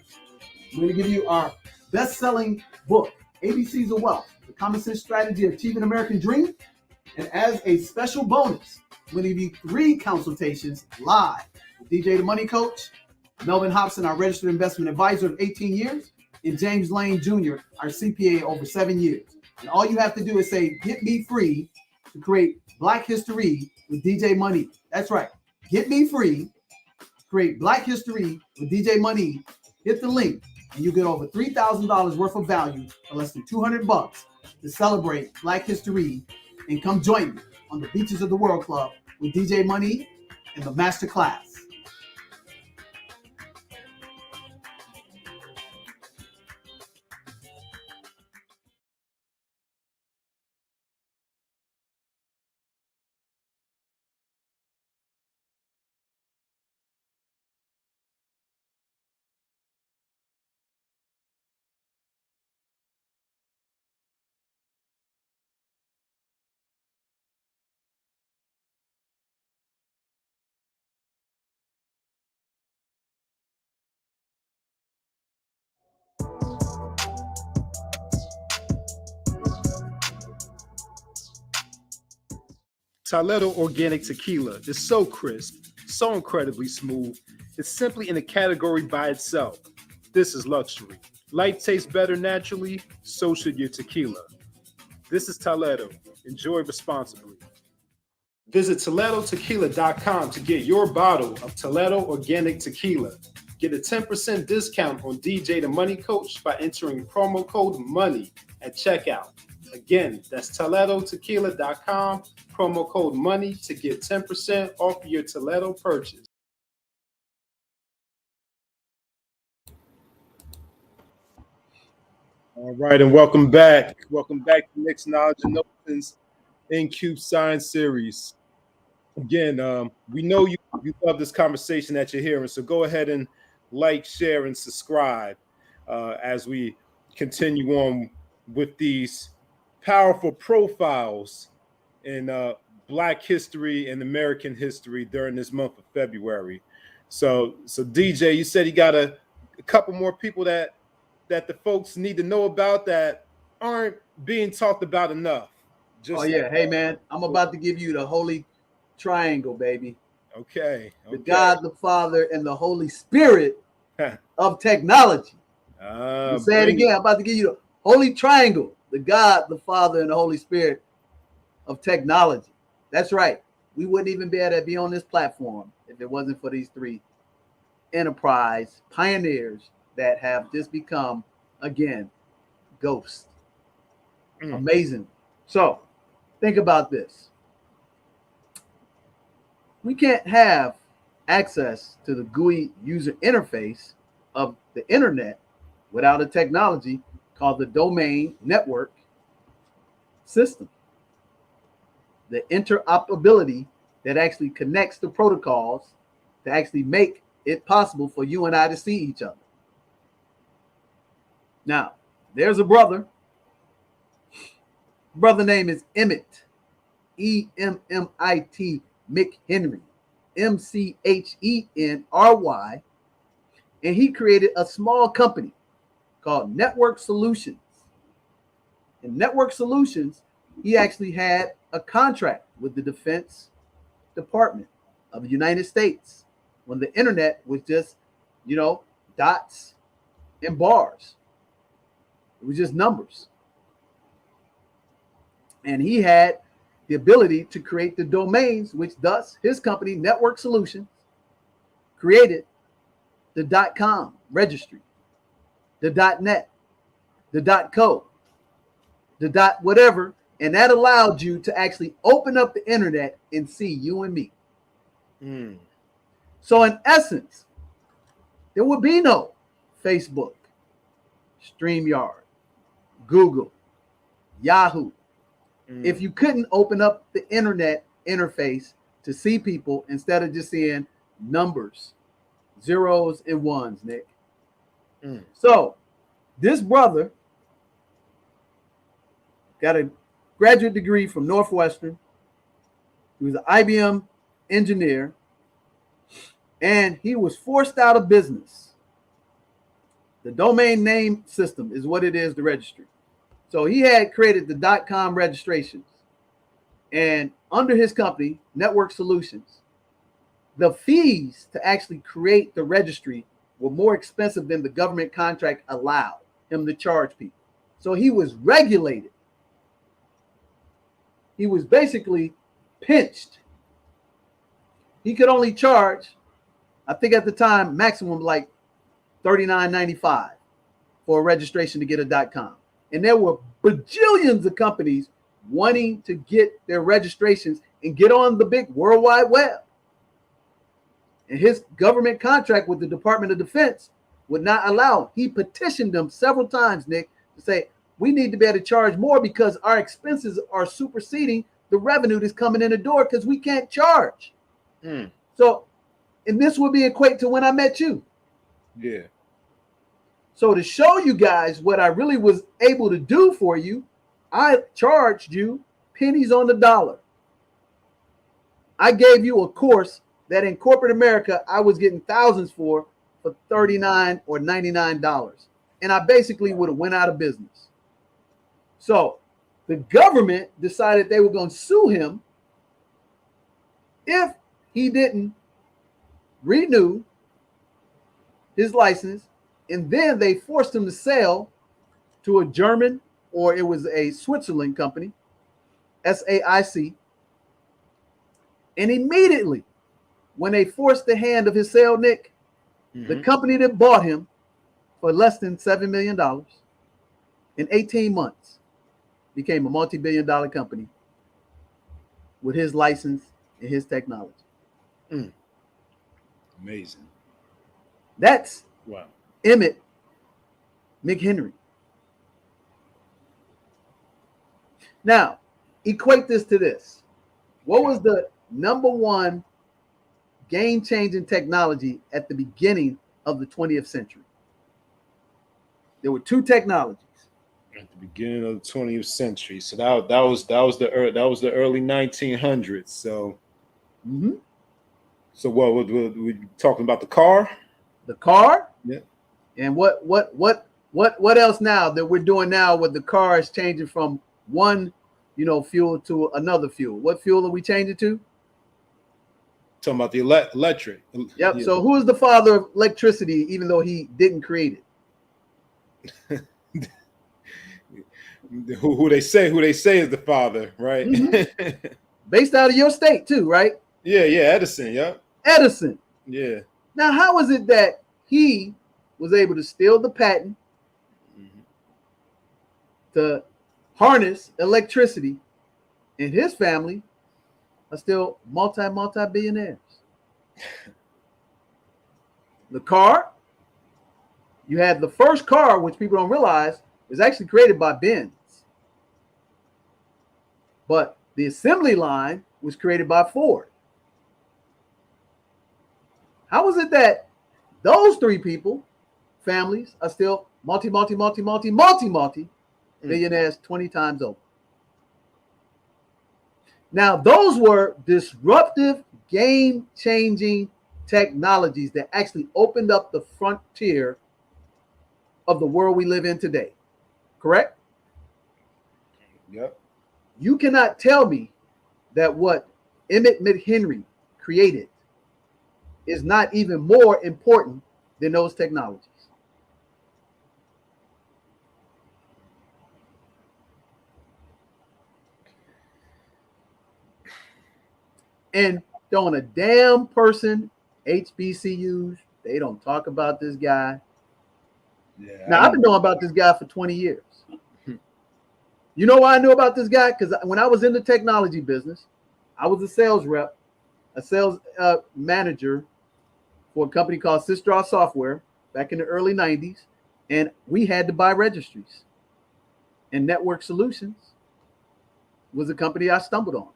I'm going to give you our best-selling book, ABCs of Wealth, the Common Sense Strategy of Achieving American Dream. And as a special bonus, I'm going to give you 3 consultations live with DJ the Money Coach, Melvin Hobson, our registered investment advisor of 18 years, and James Lane Jr., our CPA over 7 years. And all you have to do is say, get me free to create Black history with DJ Money. That's right. Get me free to create Black history with DJ Money. Hit the link and you get over $3,000 worth of value for less than $200 to celebrate Black history and come join me on the Beaches of the World Club with DJ Money in the master class. Toledo Organic Tequila is so crisp, so incredibly smooth. It's simply in a category by itself. This is luxury. Life tastes better naturally, so should your tequila. This is Toledo. Enjoy responsibly. Visit ToledoTequila.com to get your bottle of Toledo Organic Tequila. Get a 10% discount on DJ the Money Coach by entering promo code MONEY at checkout. Again, that's ToledoTequila.com, promo code MONEY to get 10% off your Toledo purchase. All right, and welcome back. Welcome back to Nick's Knowledge and Notions in Cube Science Series. Again, we know you love this conversation that you're hearing, so go ahead and like, share, and subscribe as we continue on with these powerful profiles in Black history and American history during this month of February. So DJ, you said you got a couple more people that the folks need to know about that aren't being talked about enough. Hey man, I'm about to give you the holy triangle, baby. Okay. The God, the Father, and the Holy Spirit of technology. Say it again. I'm about to give you the holy triangle. The God, the Father, and the Holy Spirit of technology. That's right. We wouldn't even be able to be on this platform if it wasn't for these three enterprise pioneers that have just become, again, ghosts. Amazing. So think about this. We can't have access to the GUI user interface of the internet without a technology called the domain network system. The interoperability that actually connects the protocols to actually make it possible for you and I to see each other. Now, there's a brother. Brother name is Emmett, E-M-M-I-T, McHenry, M-C-H-E-N-R-Y, and he created a small company called Network Solutions. In Network Solutions, he actually had a contract with the Defense Department of the United States when the internet was just, dots and bars. It was just numbers. And he had the ability to create the domains, which thus his company, Network Solutions, created the .com registry, the .net, the .co, the .whatever, and that allowed you to actually open up the internet and see you and me. So in essence, there would be no Facebook, StreamYard, Google, Yahoo, if you couldn't open up the internet interface to see people instead of just seeing numbers, zeros and ones, Nick. So this brother got a graduate degree from Northwestern. He was an IBM engineer, and he was forced out of business. The domain name system is what it is, the registry. So he had created the .com registrations, and under his company, Network Solutions, the fees to actually create the registry were more expensive than the government contract allowed him to charge people. So he was regulated. He was basically pinched. He could only charge, I think at the time, maximum like $39.95 for a registration to get a .com. And there were bajillions of companies wanting to get their registrations and get on the big World Wide Web. And his government contract with the Department of Defense would not allow. He petitioned them several times, Nick, to say, we need to be able to charge more because our expenses are superseding the revenue that's coming in the door because we can't charge. So, and this would be equate to when I met you. Yeah. So to show you guys what I really was able to do for you, I charged you pennies on the dollar. I gave you a course that in corporate America, I was getting thousands for $39 or $99. And I basically would have went out of business. So the government decided they were going to sue him if he didn't renew his license, and then they forced him to sell to a German, or it was a Switzerland company, SAIC. And immediately, when they forced the hand of his sale, Nick, the company that bought him for less than $7 million in 18 months became a multi-billion-dollar company with his license and his technology. Amazing. That's Wow. Emmett McHenry. Now, equate this to this. What was the number one game-changing technology at the beginning of the 20th century? There were two technologies. At the beginning of the 20th century. So that was the early 1900s. So so what we talking about? The car? The car? Yeah. And what else now that we're doing now with the car is changing from one, fuel to another fuel? What fuel are we changing to? Talking about the electric. Yep. Yeah. So who is the father of electricity, even though he didn't create it? who they say is the father, right? Based out of your state too, right? Yeah, Edison, yeah. Edison. Yeah. Now, how is it that he was able to steal the patent to harness electricity, and his family are still multi-billionaires? The car, you had the first car, which people don't realize, was actually created by Benz. But the assembly line was created by Ford. How is it that those three families are still multi-billionaires 20 times over? Now, those were disruptive, game-changing technologies that actually opened up the frontier of the world we live in today. Correct? Yep. You cannot tell me that what Emmett McHenry created is not even more important than those technologies. And don't a damn person, HBCUs, they don't talk about this guy. Yeah. Now, I've been knowing about this guy for 20 years. You know why I knew about this guy? Because when I was in the technology business, I was a sales rep, a sales manager for a company called Systra Software back in the early 90s. And we had to buy registries. And Network Solutions was a company I stumbled on.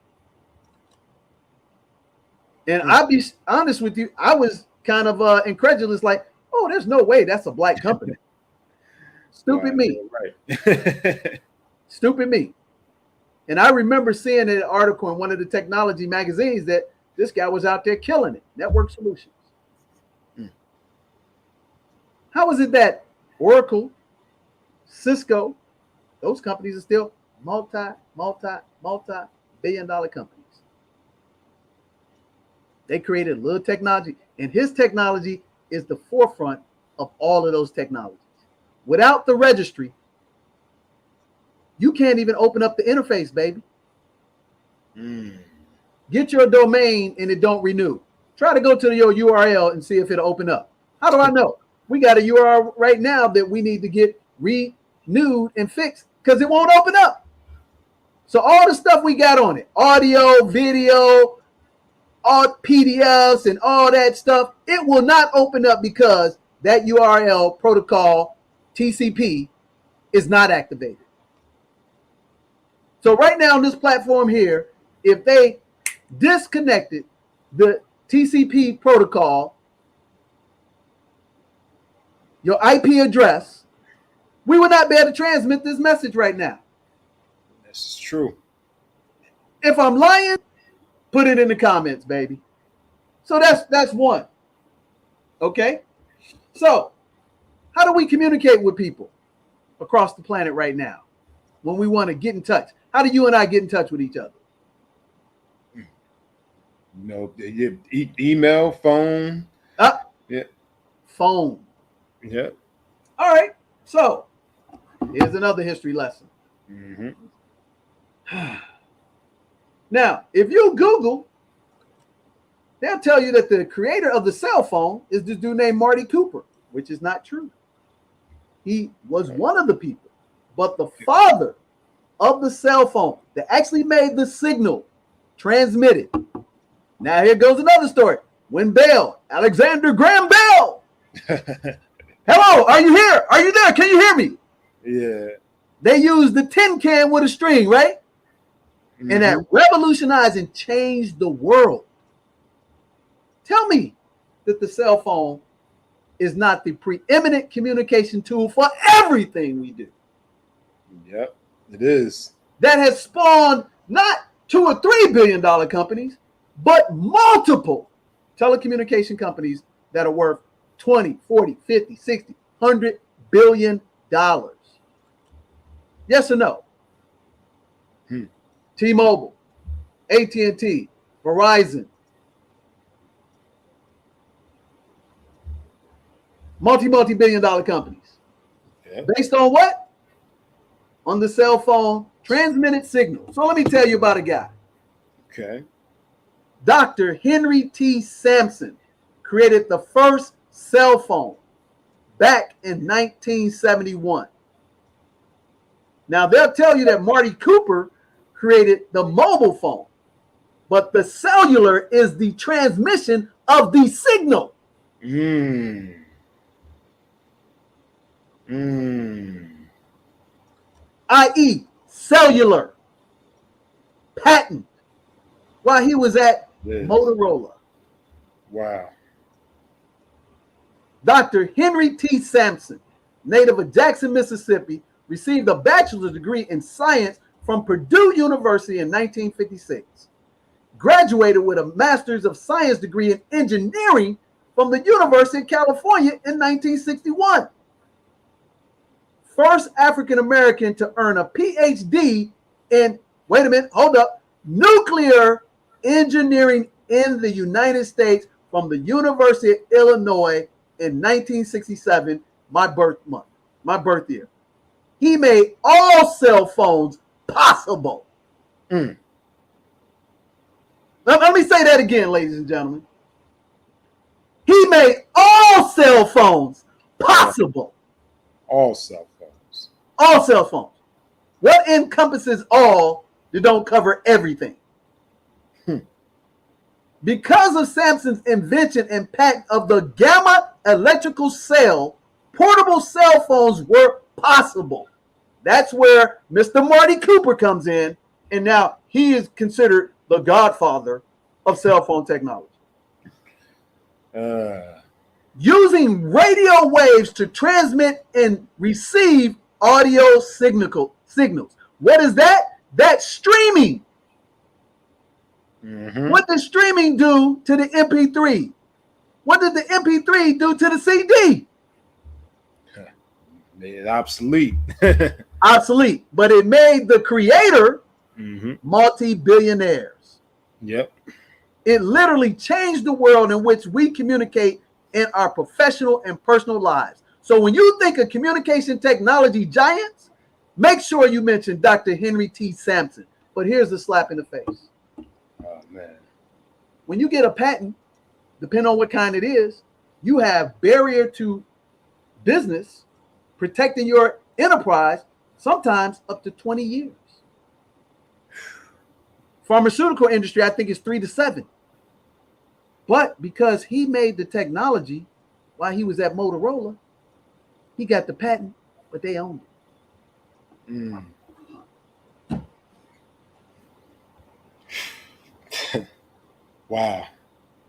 And I'll be honest with you, I was kind of incredulous, like, oh, there's no way that's a black company. Stupid me. Right. Stupid me. And I remember seeing an article in one of the technology magazines that this guy was out there killing it. Network Solutions. How is it that Oracle, Cisco, those companies are still multi-billion-dollar companies? They created a little technology, and his technology is the forefront of all of those technologies. Without the registry, you can't even open up the interface, baby. Get your domain and it don't renew. Try to go to your URL and see if it'll open up. How do I know? We got a URL right now that we need to get renewed and fixed because it won't open up. So all the stuff we got on it, audio, video, all PDFs and all that stuff, it will not open up because that URL protocol TCP is not activated. So right now on this platform here, if they disconnected the TCP protocol, your IP address, we would not be able to transmit this message right now. This is true. If I'm lying, put it in the comments, baby. So that's one. Okay? So, how do we communicate with people across the planet right now when we want to get in touch? How do you and I get in touch with each other? Email, phone. Yeah. Phone. Yeah. All right. So here's another history lesson. Mm-hmm. Now, if you Google, they'll tell you that the creator of the cell phone is this dude named Marty Cooper, which is not true. He was one of the people, but the father of the cell phone that actually made the signal transmitted. Now here goes another story. When Bell, Alexander Graham Bell. Hello, are you here? Are you there? Can you hear me? Yeah. They used the tin can with a string, right? Mm-hmm. And that revolutionized and changed the world. Tell me that the cell phone is not the preeminent communication tool for everything we do. Yep, it is. That has spawned not $2 or $3 billion companies, but multiple telecommunication companies that are worth 20, 40, 50, 60, 100 billion dollars. Yes or no? T-Mobile, AT&T, Verizon. Multi-billion dollar companies. Yep. Based on what? On the cell phone transmitted signal. So let me tell you about a guy. Okay. Dr. Henry T. Sampson created the first cell phone back in 1971. Now, they'll tell you that Marty Cooper created the mobile phone, but the cellular is the transmission of the signal. I.e., cellular patent while he was at Motorola. Wow. Dr. Henry T. Sampson, native of Jackson, Mississippi, received a bachelor's degree in science from Purdue University in 1956. Graduated with a master's of science degree in engineering from the University of California in 1961. First African American to earn a PhD in, wait a minute, hold up, nuclear engineering in the United States from the University of Illinois in 1967, my birth month, my birth year. He made all cell phones possible. Let me say that again, ladies and gentlemen. He made all cell phones possible. All cell phones. All cell phones. What encompasses all that don't cover everything? Because of Sampson's invention and patent of the gamma electrical cell, portable cell phones were possible. That's where Mr. Marty Cooper comes in, and now he is considered the godfather of cell phone technology. Using radio waves to transmit and receive audio signals. What is that? That's streaming. What does streaming do to the MP3? What did the MP3 do to the CD? Made it obsolete. Obsolete, but it made the creator multi-billionaires. Yep. It literally changed the world in which we communicate in our professional and personal lives. So when you think of communication technology giants, make sure you mention Dr. Henry T. Sampson. But here's the slap in the face. Oh, man. When you get a patent, depending on what kind it is, you have barrier to business protecting your enterprise, sometimes up to 20 years. Pharmaceutical industry, I think, is 3 to 7. But because he made the technology while he was at Motorola, he got the patent, but they owned it. Wow.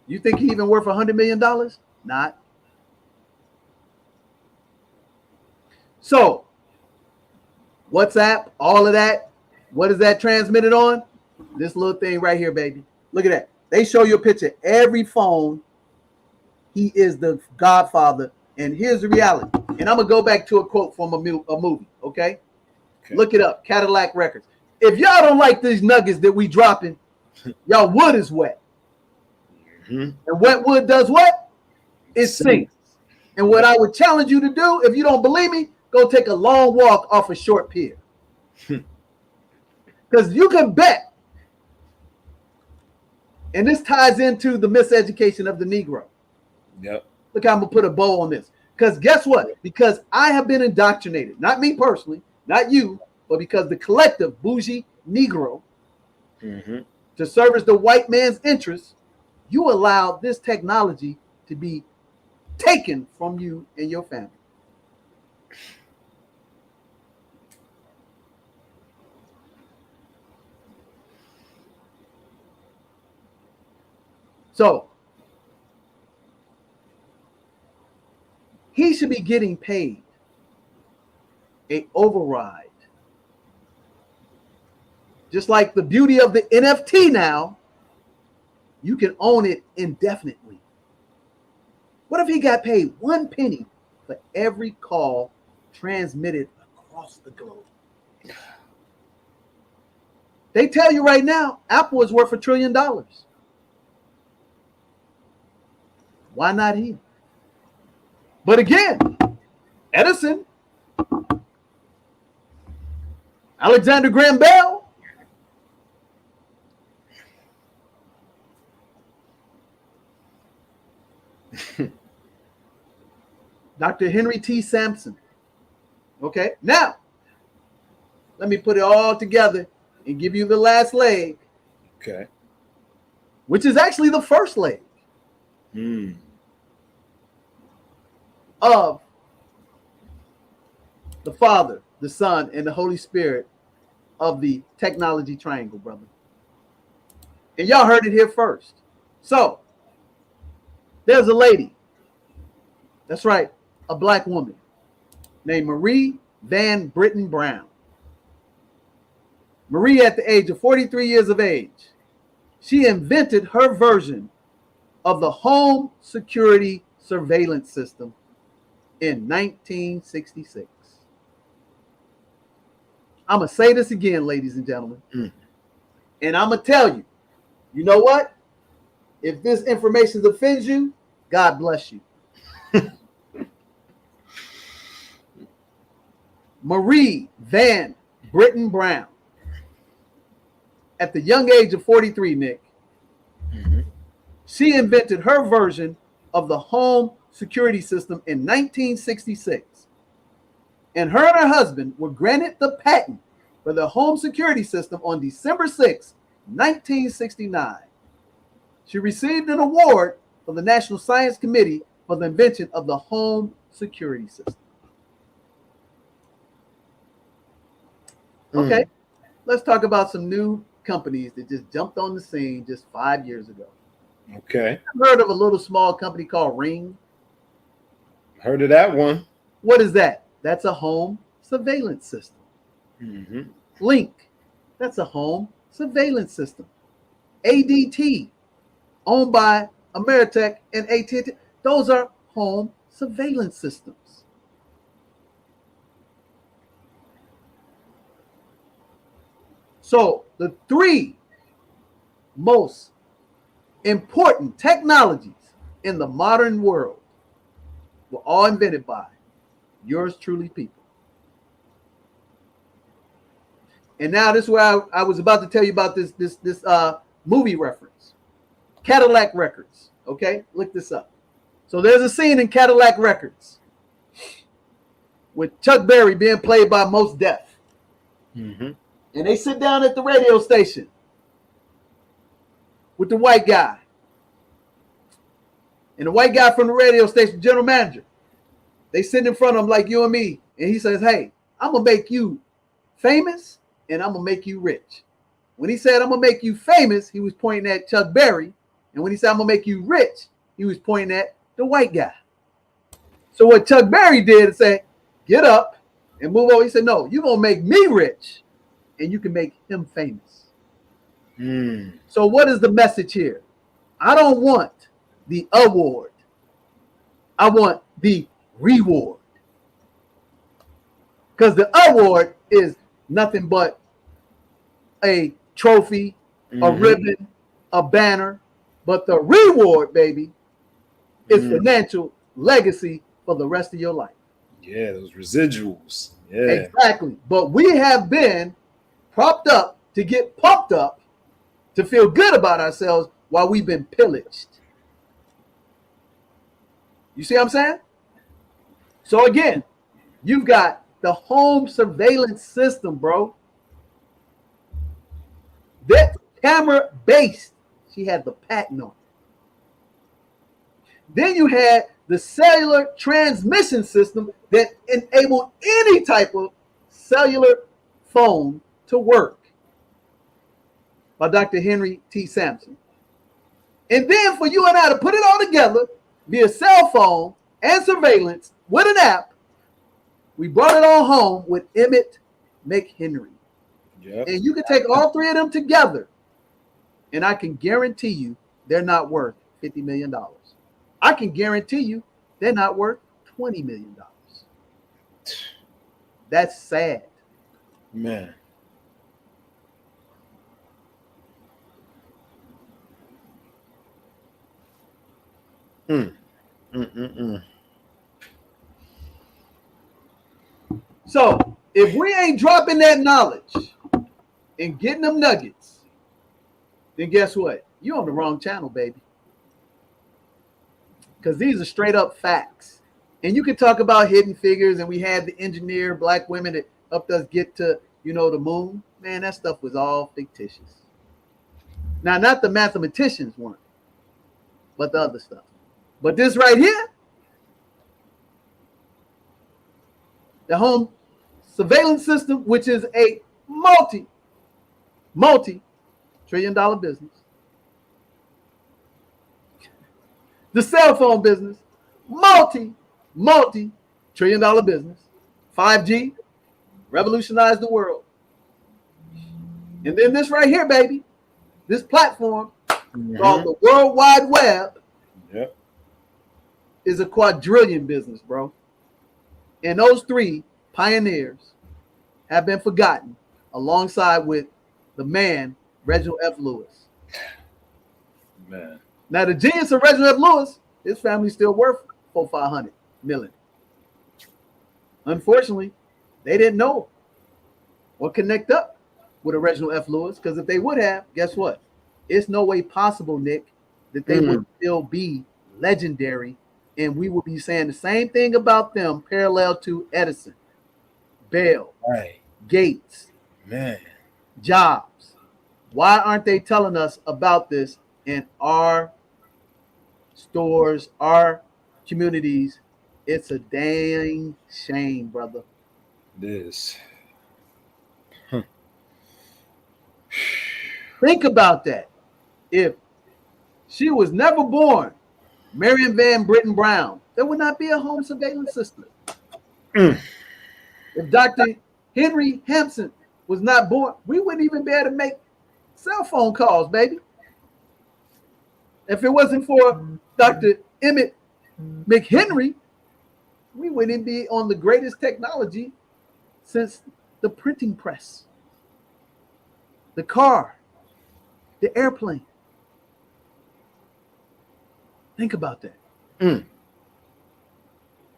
You think he even worth $100 million? Not. So, WhatsApp, all of that, what is that transmitted on? This little thing right here, baby. Look at that. They show you a picture. Every phone, he is the godfather. And here's the reality. And I'm going to go back to a quote from a movie, okay? Look it up, Cadillac Records. If y'all don't like these nuggets that we dropping, y'all wood is wet. Mm-hmm. And wet wood does what? It sinks. And what I would challenge you to do, if you don't believe me, go take a long walk off a short pier. Because you can bet, and this ties into the miseducation of the Negro. Yep. Look how I'm going to put a bow on this. Because guess what? Because I have been indoctrinated, not me personally, not you, but because the collective bougie Negro to service the white man's interests, you allowed this technology to be taken from you and your family. So he should be getting paid an override. Just like the beauty of the NFT now, you can own it indefinitely. What if he got paid 1 penny for every call transmitted across the globe? They tell you right now, Apple is worth $1 trillion. Why not he? But again, Edison, Alexander Graham Bell, Dr. Henry T. Sampson. Okay, now let me put it all together and give you the last leg. Okay. Which is actually the first leg of the Father, the Son, and the Holy Spirit of the technology triangle, brother. And y'all heard it here first. So there's a lady. That's right, a black woman named Marie Van Brittan Brown. Marie, at the age of 43 years of age, she invented her version of the home security surveillance system in 1966. I'm going to say this again, ladies and gentlemen. And I'm going to tell you, you know what? If this information offends you, God bless you. Marie Van Brittan Brown, at the young age of 43, Nick, she invented her version of the home security system in 1966. And her husband were granted the patent for the home security system on December 6, 1969. She received an award from the National Science Committee for the invention of the home security system. Okay, let's talk about some new companies that just jumped on the scene just 5 years ago. Okay. I've heard of a little small company called Ring. Heard of that one. What is that? That's a home surveillance system. Link, that's a home surveillance system. ADT, owned by Ameritech and AT&T, those are home surveillance systems. So the three most important technologies in the modern world were all invented by yours truly people. And now this is where I was about to tell you about this movie reference. Cadillac Records. Okay, look this up. So there's a scene in Cadillac Records with Chuck Berry being played by Mos Def. And they sit down at the radio station with the white guy. And the white guy from the radio station, general manager, they sit in front of him like you and me. And he says, hey, I'm going to make you famous and I'm going to make you rich. When he said, I'm going to make you famous, he was pointing at Chuck Berry. And when he said, I'm going to make you rich, he was pointing at the white guy. So what Chuck Berry did is say, get up and move over. He said, no, you're going to make me rich and you can make him famous. So what is the message here? I don't want the award. I want the reward. Because the award is nothing but a trophy, a ribbon, a banner. But the reward, baby, is financial legacy for the rest of your life. Yeah, those residuals. Yeah. Exactly. But we have been propped up to get pumped up to feel good about ourselves while we've been pillaged. You see what I'm saying? So again, you've got the home surveillance system, bro. That camera based. She had the patent on it. Then you had the cellular transmission system that enabled any type of cellular phone to work by Dr. Henry T. Sampson. And then for you and I to put it all together via cell phone and surveillance with an app, we brought it all home with Emmett McHenry. Yep. And you can take all three of them together, and I can guarantee you they're not worth $50 million. I can guarantee you they're not worth $20 million. That's sad. Man. So if we ain't dropping that knowledge and getting them nuggets, then guess what? You're on the wrong channel, baby. Because these are straight up facts. And you can talk about hidden figures, and we had the engineer black women that helped us get to, the moon. Man, that stuff was all fictitious. Now, not the mathematicians weren't, but the other stuff. But this right here, the home surveillance system, which is a multi-trillion-dollar business. The cell phone business, multi-trillion-dollar business. 5G revolutionized the world. And then this right here, baby, this platform called the World Wide Web is a quadrillion business, bro. And those three pioneers have been forgotten alongside with the man, Reginald F. Lewis. Man. Now, the genius of Reginald F. Lewis, his family's still worth $400-500 million. Unfortunately, they didn't know or connect up with a Reginald F. Lewis, because if they would have, guess what? It's no way possible, Nick, that they would still be legendary, and we would be saying the same thing about them parallel to Edison, Bell, Gates, Jobs. Why aren't they telling us about this in our stores, our communities? It's a dang shame, brother. It is. Think about that. If she was never born, Marion Van Britton Brown, there would not be a home surveillance system. If Dr. Henry Hampson was not born, we wouldn't even be able to make cell phone calls, baby. If it wasn't for Dr. Emmett McHenry, we wouldn't be on the greatest technology since the printing press, the car, the airplane. Think about that.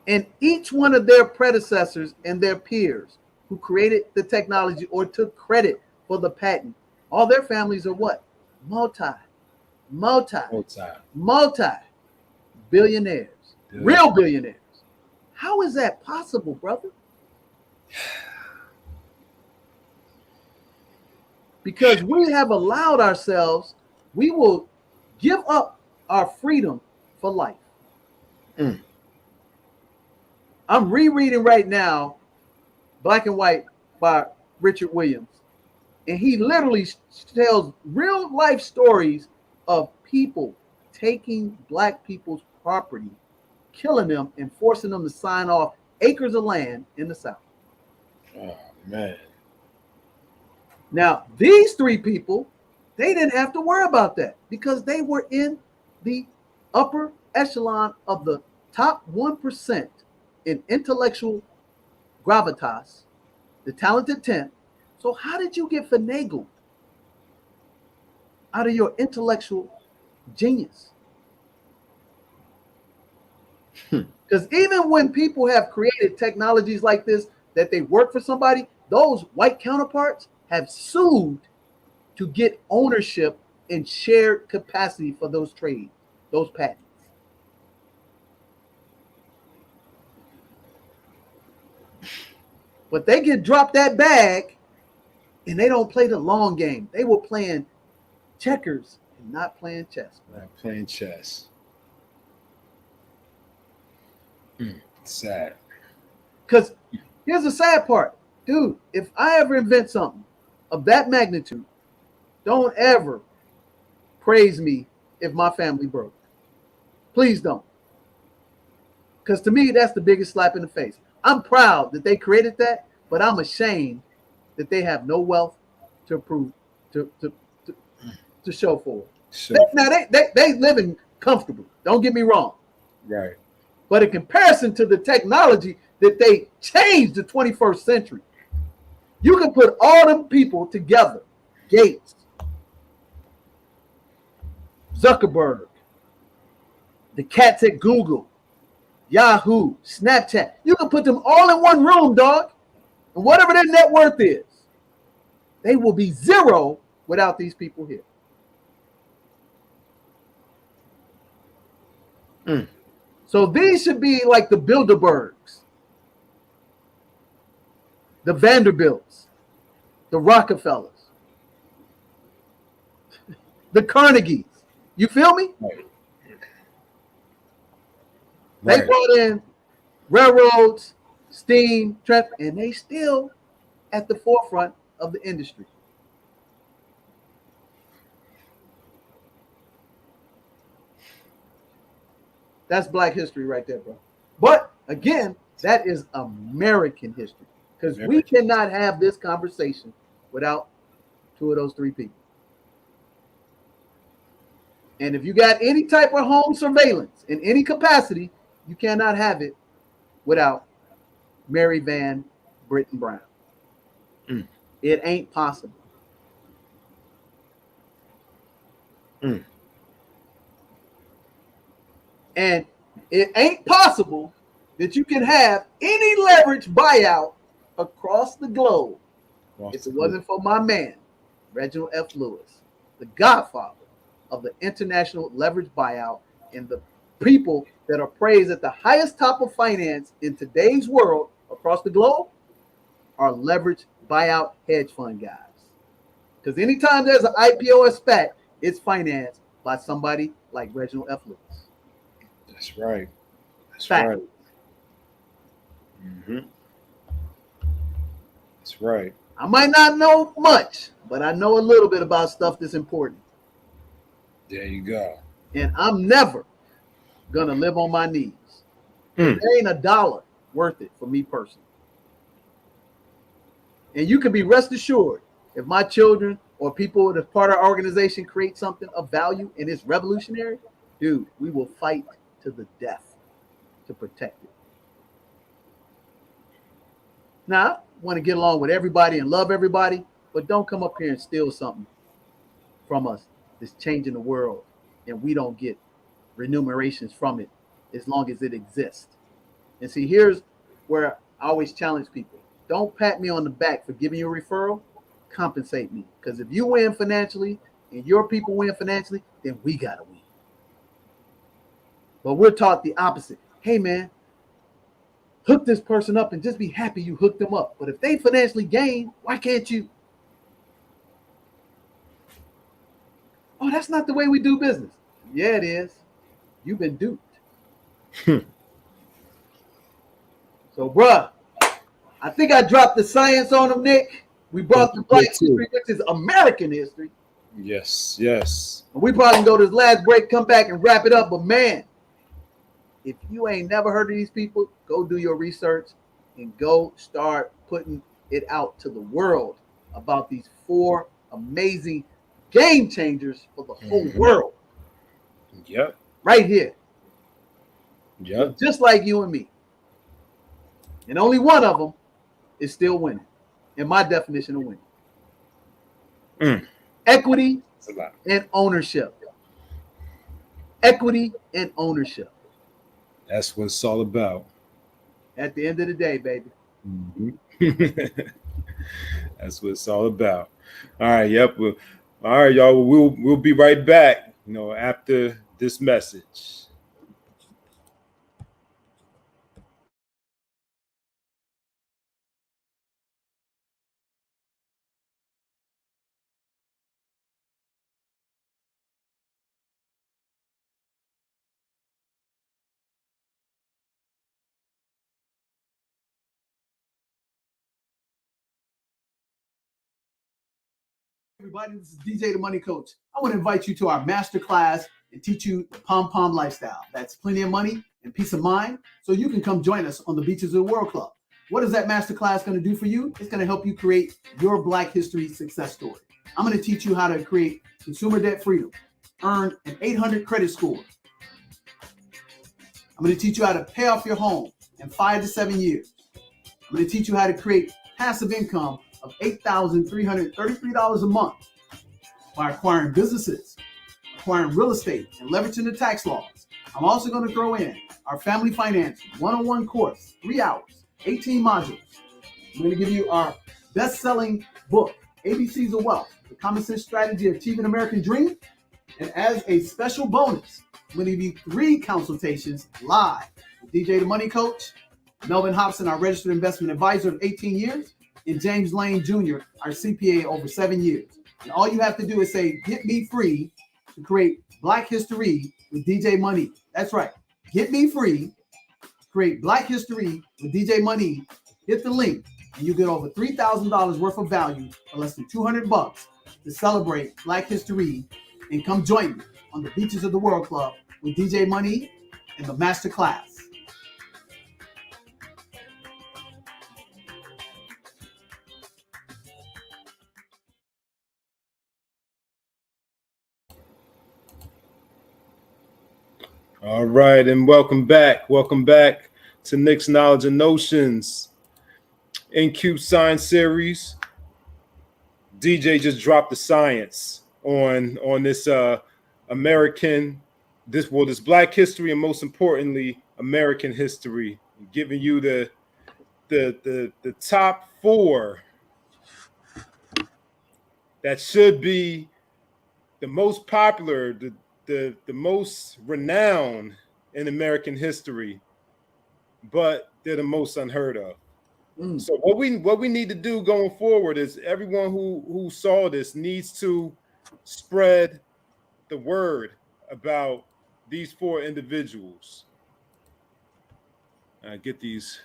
And each one of their predecessors and their peers who created the technology or took credit for the patent, all their families are what? Multi-billionaires. Real billionaires. How is that possible, brother? Because we have allowed ourselves, we will give up our freedom for life. I'm rereading right now Black and White by Richard Williams. And he literally tells real life stories of people taking black people's property, killing them, and forcing them to sign off acres of land in the South. Oh, man. Now, these three people, they didn't have to worry about that because they were in the upper echelon of the top 1% in intellectual gravitas, the talented 10. So how did you get finagled out of your intellectual Genius. Because even when people have created technologies like this that they work for somebody, those white counterparts have sued to get ownership and shared capacity for those trades, those patents. But they get dropped that bag and they don't play the long game. They were playing checkers and not playing chess. Not playing chess. Sad. Because here's the sad part. Dude, if I ever invent something of that magnitude, don't ever praise me if my family broke. Please don't. Because to me, that's the biggest slap in the face. I'm proud that they created that, but I'm ashamed that they have no wealth to prove to show for it. Sure. Now they living comfortably. Don't get me wrong. Right. But in comparison to the technology that they changed the 21st century, you can put all them people together. Gates, Zuckerberg, the cats at Google, Yahoo, Snapchat. You can put them all in one room, dog. And whatever their net worth is, they will be zero without these people here. So these should be like the Bilderbergs, the Vanderbilts, the Rockefellers, the Carnegies. You feel me? Right. They brought in railroads, steam, traffic, and they still at the forefront of the industry. That's Black history right there, bro. But again, that is American history, because we cannot have this conversation without two of those three people. And if you got any type of home surveillance in any capacity, you cannot have it without Mary Van Britton Brown. It ain't possible. And it ain't possible that you can have any leverage buyout across the globe if it wasn't for my man, Reginald F. Lewis, the godfather of the international leverage buyout, and the people that are praised at the highest top of finance in today's world across the globe are leverage buyout hedge fund guys. Because anytime there's an IPO or SPAC, it's financed by somebody like Reginald F. Lewis. That's right. That's Fact. right. That's right. I might not know much, but I know a little bit about stuff that's important. There you go. And I'm never gonna live on my knees. There ain't a dollar worth it for me personally. And you can be rest assured, if my children or people that's part of our organization create something of value and it's revolutionary, dude, we will fight to the death to protect it. Now, I want to get along with everybody and love everybody, but don't come up here and steal something from us that's changing the world and we don't get remunerations from it as long as it exists. And see, here's where I always challenge people. Don't pat me on the back for giving you a referral. Compensate me. Because if you win financially and your people win financially, then we got to win. But we're taught the opposite. Hey, man, hook this person up and just be happy you hooked them up. But if they financially gain, why can't you? Oh, that's not the way we do business. Yeah, it is. You've been duped. So, bruh, I think I dropped the science on them, Nick. We brought the Black history, which is American history. Yes, yes. And we probably can go to this last break, come back and wrap it up. But man, if you ain't never heard of these people, go do your research and go start putting it out to the world about these 4 amazing game changers for the whole world. Yep. Right here. Yep. Just like you and me. And only one of them is still winning, in my definition of winning. Equity and ownership. equity, and ownership. That's what it's all about. At the end of the day, baby. Mhm. That's what it's all about. All right, yep. Well, all right, y'all. We'll be right back. After this message. Everybody, this is DJ the Money Coach. I want to invite you to our masterclass and teach you the Pom Pom lifestyle. That's plenty of money and peace of mind, so you can come join us on the Beaches of the World Club. What is that masterclass going to do for you? It's going to help you create your Black history success story. I'm going to teach you how to create consumer debt freedom, earn an 800 credit score. I'm going to teach you how to pay off your home in 5 to 7 years. I'm going to teach you how to create passive income of $8,333 a month by acquiring businesses, acquiring real estate, and leveraging the tax laws. I'm also going to throw in our family finance one-on-one course, 3 hours, 18 modules. I'm going to give you our best-selling book, ABCs of Wealth, the common sense strategy of achieving American dream. And as a special bonus, I'm going to give you 3 consultations live with DJ the Money Coach, Melvin Hobson, our registered investment advisor of 18 years, and James Lane Jr., our CPA over 7 years. And all you have to do is say, get me free to create Black history with DJ Money. That's right. Get me free, create Black history with DJ Money. Hit the link and you get over $3,000 worth of value for less than $200 to celebrate Black history, and come join me on the Beaches of the World Club with DJ Money and the master class. All right, and welcome back. Welcome back to Nick's Knowledge and Notions in Cube Science Series. DJ just dropped the science on this this Black history, and most importantly, American history, giving you the top 4 that should be the most popular, the most renowned in American history, but they're the most unheard of. So what we need to do going forward is everyone who saw this needs to spread the word about these 4 individuals. Get these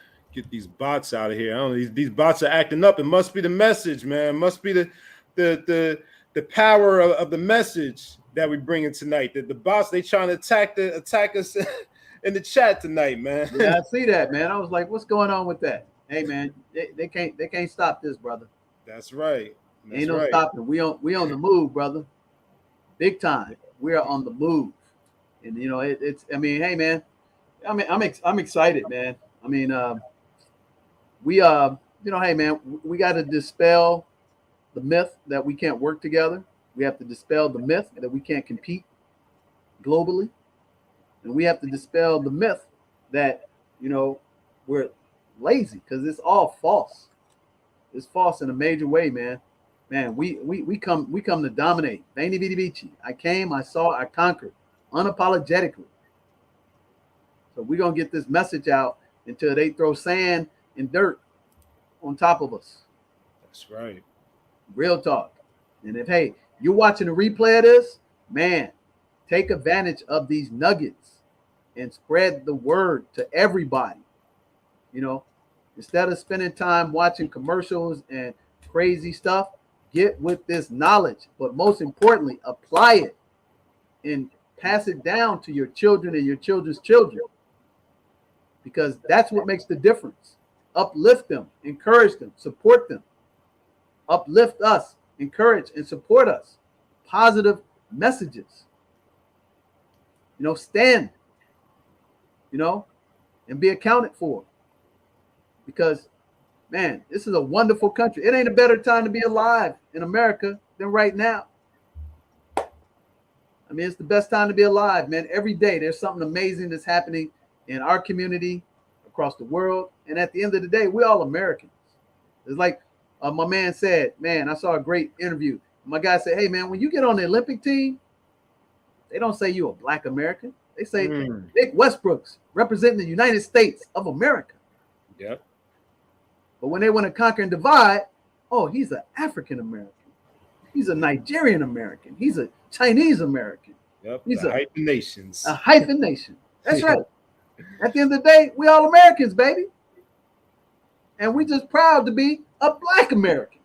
bots out of here. I don't know, these bots are acting up. It must be the message, man. It must be the power of the message that we bring in tonight. The bots, they trying to attack us in the chat tonight, man. Yeah, I see that, man. I was like, what's going on with that? Hey, man, they can't stop this, brother. That's right. Ain't no stopping. We on the move, brother. Big time. We are on the move, and it's. I mean, hey, man. I'm excited, man. I mean, hey, man, we got to dispel the myth that we can't work together. We have to dispel the myth that we can't compete globally, and we have to dispel the myth that we're lazy, because it's all false. It's false in a major way, man. Man, we come to dominate. Bani Bidi Bichi. I came, I saw, I conquered, unapologetically. So we're gonna get this message out until they throw sand and dirt on top of us. That's right. Real talk. And if you're watching a replay of this, man, take advantage of these nuggets and spread the word to everybody. Instead of spending time watching commercials and crazy stuff, get with this knowledge, but most importantly, apply it and pass it down to your children and your children's children, because that's what makes the difference. Uplift them, encourage them, support them. Uplift us, encourage and support us. Positive messages. Stand, and be accounted for. Because, man, this is a wonderful country. It ain't a better time to be alive in America than right now. I mean, it's the best time to be alive, man. Every day there's something amazing that's happening in our community, across the world. And at the end of the day, we're all Americans. It's like my man said, man, I saw a great interview. My guy said, hey, man, when you get on the Olympic team, they don't say you're a Black American. They say Nick Westbrook's representing the United States of America. Yep. But when they want to conquer and divide, oh, he's an African American. He's a Nigerian American. He's a Chinese American. Yep. He's a hyphen nations. A hyphen nation. That's right. At the end of the day, we all Americans, baby. And we just proud to be a Black American.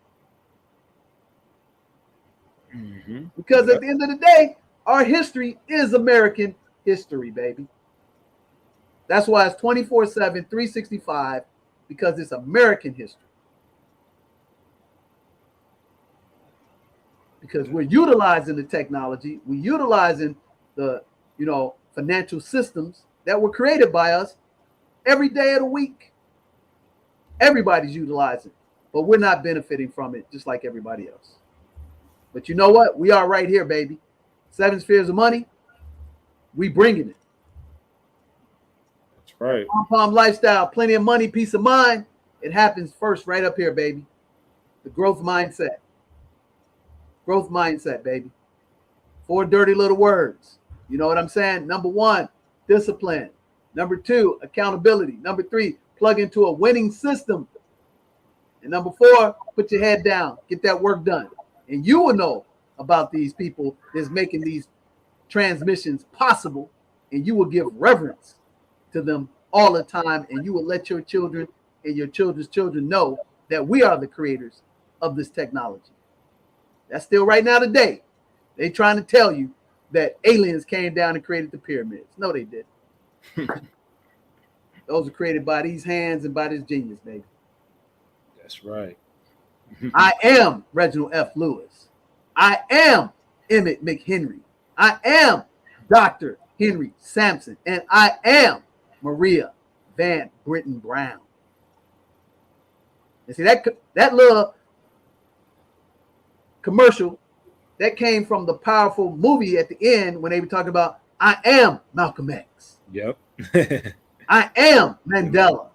Because at the end of the day, our history is American history, baby. That's why it's 24/7, 365, because it's American history. Because we're utilizing the technology, we're utilizing the, financial systems that were created by us every day of the week. Everybody's utilizing, but we're not benefiting from it just like everybody else. But you know what? We are right here, baby. 7 spheres of money. We bringing it. That's right. Pom lifestyle, plenty of money, peace of mind. It happens first right up here, baby. The growth mindset. Growth mindset, baby. 4 dirty little words. You know what I'm saying? Number 1, discipline. Number 2, accountability. Number 3, plug into a winning system. And number 4, put your head down. Get that work done. And you will know about these people that's making these transmissions possible. And you will give reverence to them all the time. And you will let your children and your children's children know that we are the creators of this technology. That's still right now today. They trying to tell you that aliens came down and created the pyramids. No, they didn't. Those are created by these hands and by this genius, baby. That's right. I am Reginald F. Lewis. I am Emmett McHenry. I am Dr. Henry Sampson. And I am Maria Van Britton Brown. And see, that little commercial that came from the powerful movie at the end when they were talking about I am Malcolm X. Yep. I am Mandela.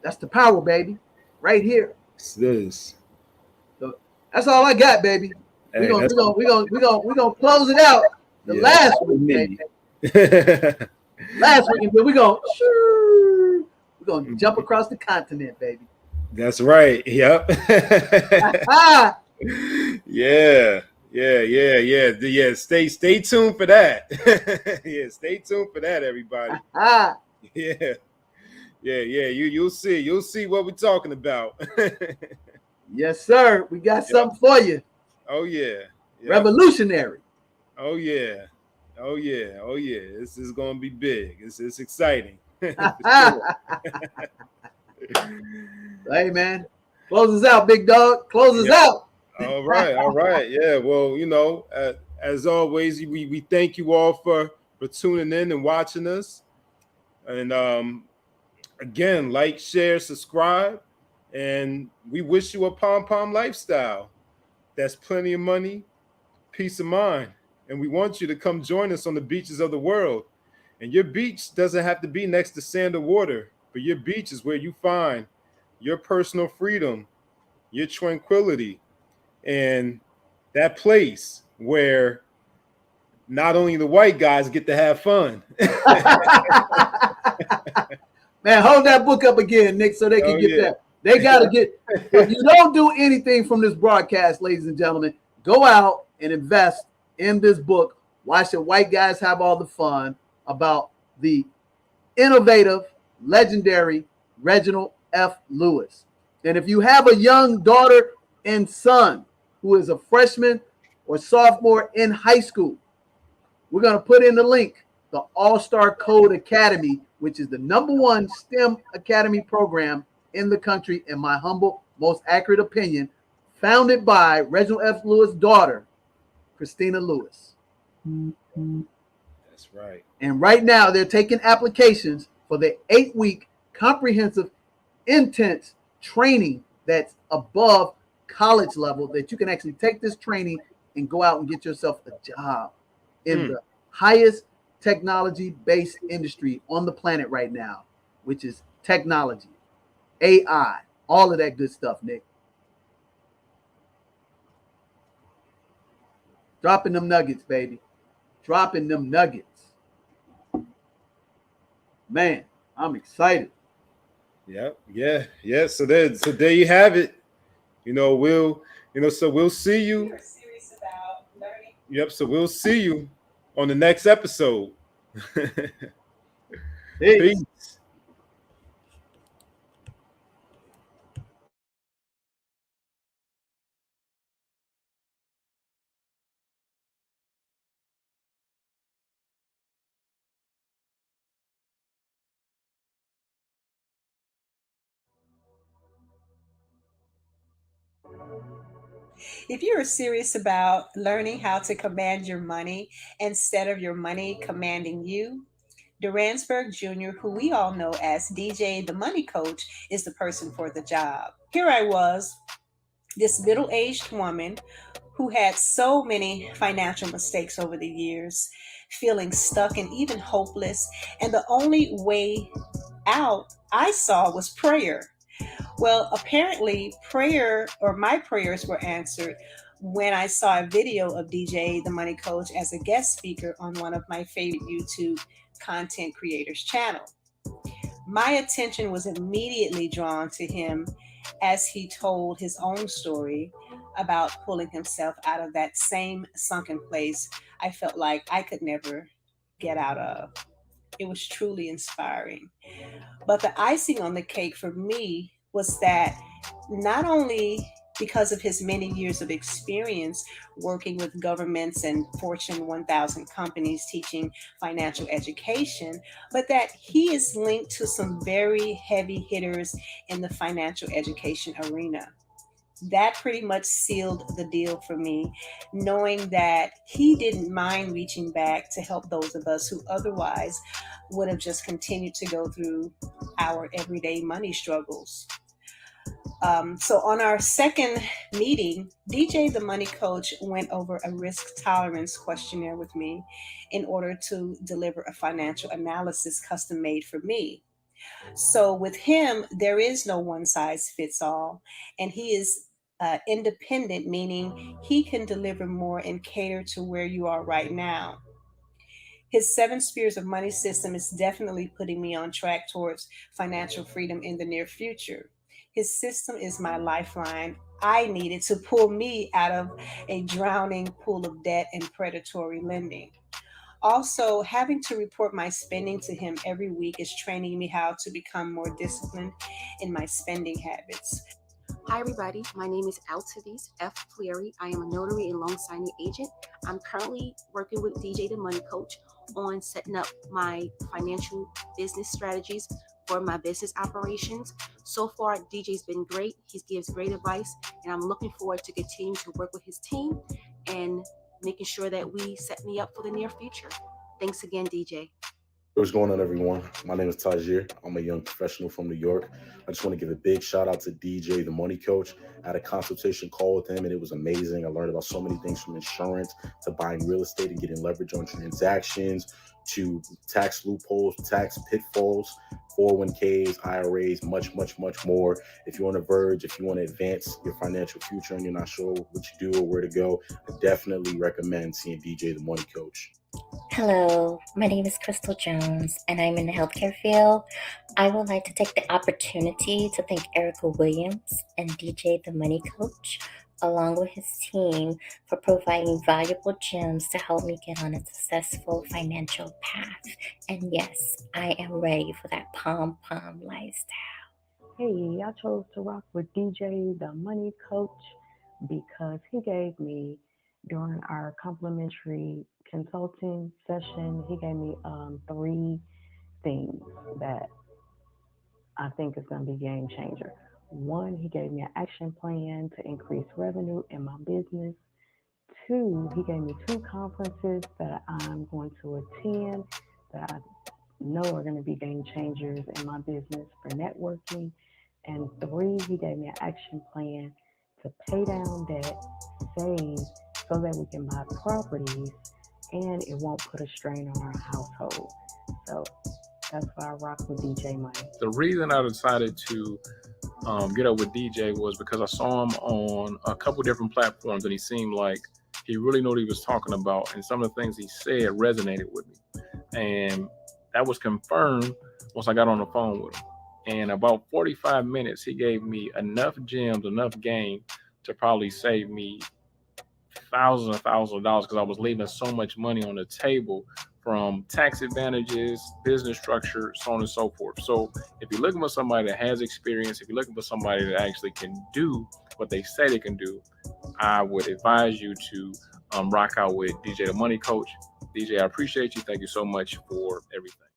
That's the power, baby. Right here. It's this. So that's all I got, baby. Hey, we're gonna close it out. The last week, baby. Last week, we're gonna jump across the continent, baby. That's right. Yep. Yeah. Stay tuned for that. Yeah, stay tuned for that, everybody. Yeah. You'll see what we're talking about. Yes, sir. We got something for you. Oh yeah. Revolutionary. Oh yeah. This is gonna be big. It's exciting. Hey man, close us out, big dog. Close us out. All right. Yeah. Well, as always, we thank you all for tuning in and watching us. And again, like, share, subscribe, and we wish you a pom lifestyle. That's plenty of money, peace of mind, and we want you to come join us on the beaches of the world. And your beach doesn't have to be next to sand or water, but your beach is where you find your personal freedom, your tranquility, and that place where not only the white guys get to have fun. Man, hold that book up again, Nick, so they can get that. They got to get, if you don't do anything from this broadcast, ladies and gentlemen, go out and invest in this book. Why should white guys have all the fun? About the innovative, legendary Reginald F. Lewis. And if you have a young daughter and son who is a freshman or sophomore in high school, we're going to put in the link, the All-Star Code Academy, which is the #1 STEM academy program in the country, in my humble, most accurate opinion, founded by Reginald F. Lewis' daughter, Christina Lewis. That's right. And right now they're taking applications for the 8-week comprehensive intense training that's above college level that you can actually take this training and go out and get yourself a job in the highest technology based industry on the planet right now, which is technology, AI, all of that good stuff, Nick. Dropping them nuggets, baby. Dropping them nuggets. Man, I'm excited. Yeah. So there you have it. So we'll see you. Yep. So we'll see you on the next episode. Peace. Peace. If you are serious about learning how to command your money instead of your money commanding you, Duransburg Jr., who we all know as DJ the Money Coach, is the person for the job. Here I was, this middle aged woman who had so many financial mistakes over the years, feeling stuck and even hopeless. And the only way out I saw was prayer. Well, apparently, prayer or my prayers were answered when I saw a video of DJ, the Money Coach, as a guest speaker on one of my favorite YouTube content creators' channel. My attention was immediately drawn to him as he told his own story about pulling himself out of that same sunken place I felt like I could never get out of. It was truly inspiring. But the icing on the cake for me was that not only because of his many years of experience working with governments and Fortune 1000 companies teaching financial education, but that he is linked to some very heavy hitters in the financial education arena. That pretty much sealed the deal for me, knowing that he didn't mind reaching back to help those of us who otherwise would have just continued to go through our everyday money struggles. So, on our second meeting, DJ the Money Coach went over a risk tolerance questionnaire with me in order to deliver a financial analysis custom made for me. So with him, there is no one size fits all, and he is independent, meaning he can deliver more and cater to where you are right now. His seven spheres of money system is definitely putting me on track towards financial freedom in the near future. His system is my lifeline I needed to pull me out of a drowning pool of debt and predatory lending. Also, having to report my spending to him every week is training me how to become more disciplined in my spending habits. Hi, everybody. My name is Altavise F. Cleary. I am a notary and loan signing agent. I'm currently working with DJ the Money Coach on setting up my financial business strategies for my business operations. So far, DJ's been great. He gives great advice, and I'm looking forward to continue to work with his team and making sure that we set me up for the near future. Thanks again, DJ. What's going on, everyone? My name is Tajir. I'm a young professional from New York. I just want to give a big shout out to DJ, the Money Coach. I had a consultation call with him, and it was amazing. I learned about so many things from insurance to buying real estate and getting leverage on transactions to tax loopholes, tax pitfalls, 401ks, IRAs, much more. If you're on the verge, if you want to advance your financial future and you're not sure what you do or where to go, I definitely recommend seeing DJ, the Money Coach. Hello, my name is Crystal Jones, and I'm in the healthcare field. I would like to take the opportunity to thank Ericka Williams and DJ the Money Coach, along with his team, for providing valuable gems to help me get on a successful financial path. And yes, I am ready for that pom-pom lifestyle. Hey, I chose to rock with DJ the Money Coach because he gave me, during our complimentary consulting session, he gave me three things that I think is going to be game changer. One, he gave me an action plan to increase revenue in my business. Two, he gave me two conferences that I'm going to attend that I know are going to be game changers in my business for networking. And three, he gave me an action plan to pay down debt, save, so that we can buy properties, and it won't put a strain on our household. So that's why I rock with DJ Money. The reason I decided to get up with DJ was because I saw him on a couple different platforms, and he seemed like he really knew what he was talking about, and some of the things he said resonated with me. And that was confirmed once I got on the phone with him. And about 45 minutes, he gave me enough gems, enough game to probably save me thousands and thousands of dollars, because I was leaving so much money on the table from tax advantages, business structure, so on and so forth. So if you're looking for somebody that has experience, if you're looking for somebody that actually can do what they say they can do, I would advise you to rock out with DJ the Money Coach. DJ, I appreciate you. Thank you so much for everything.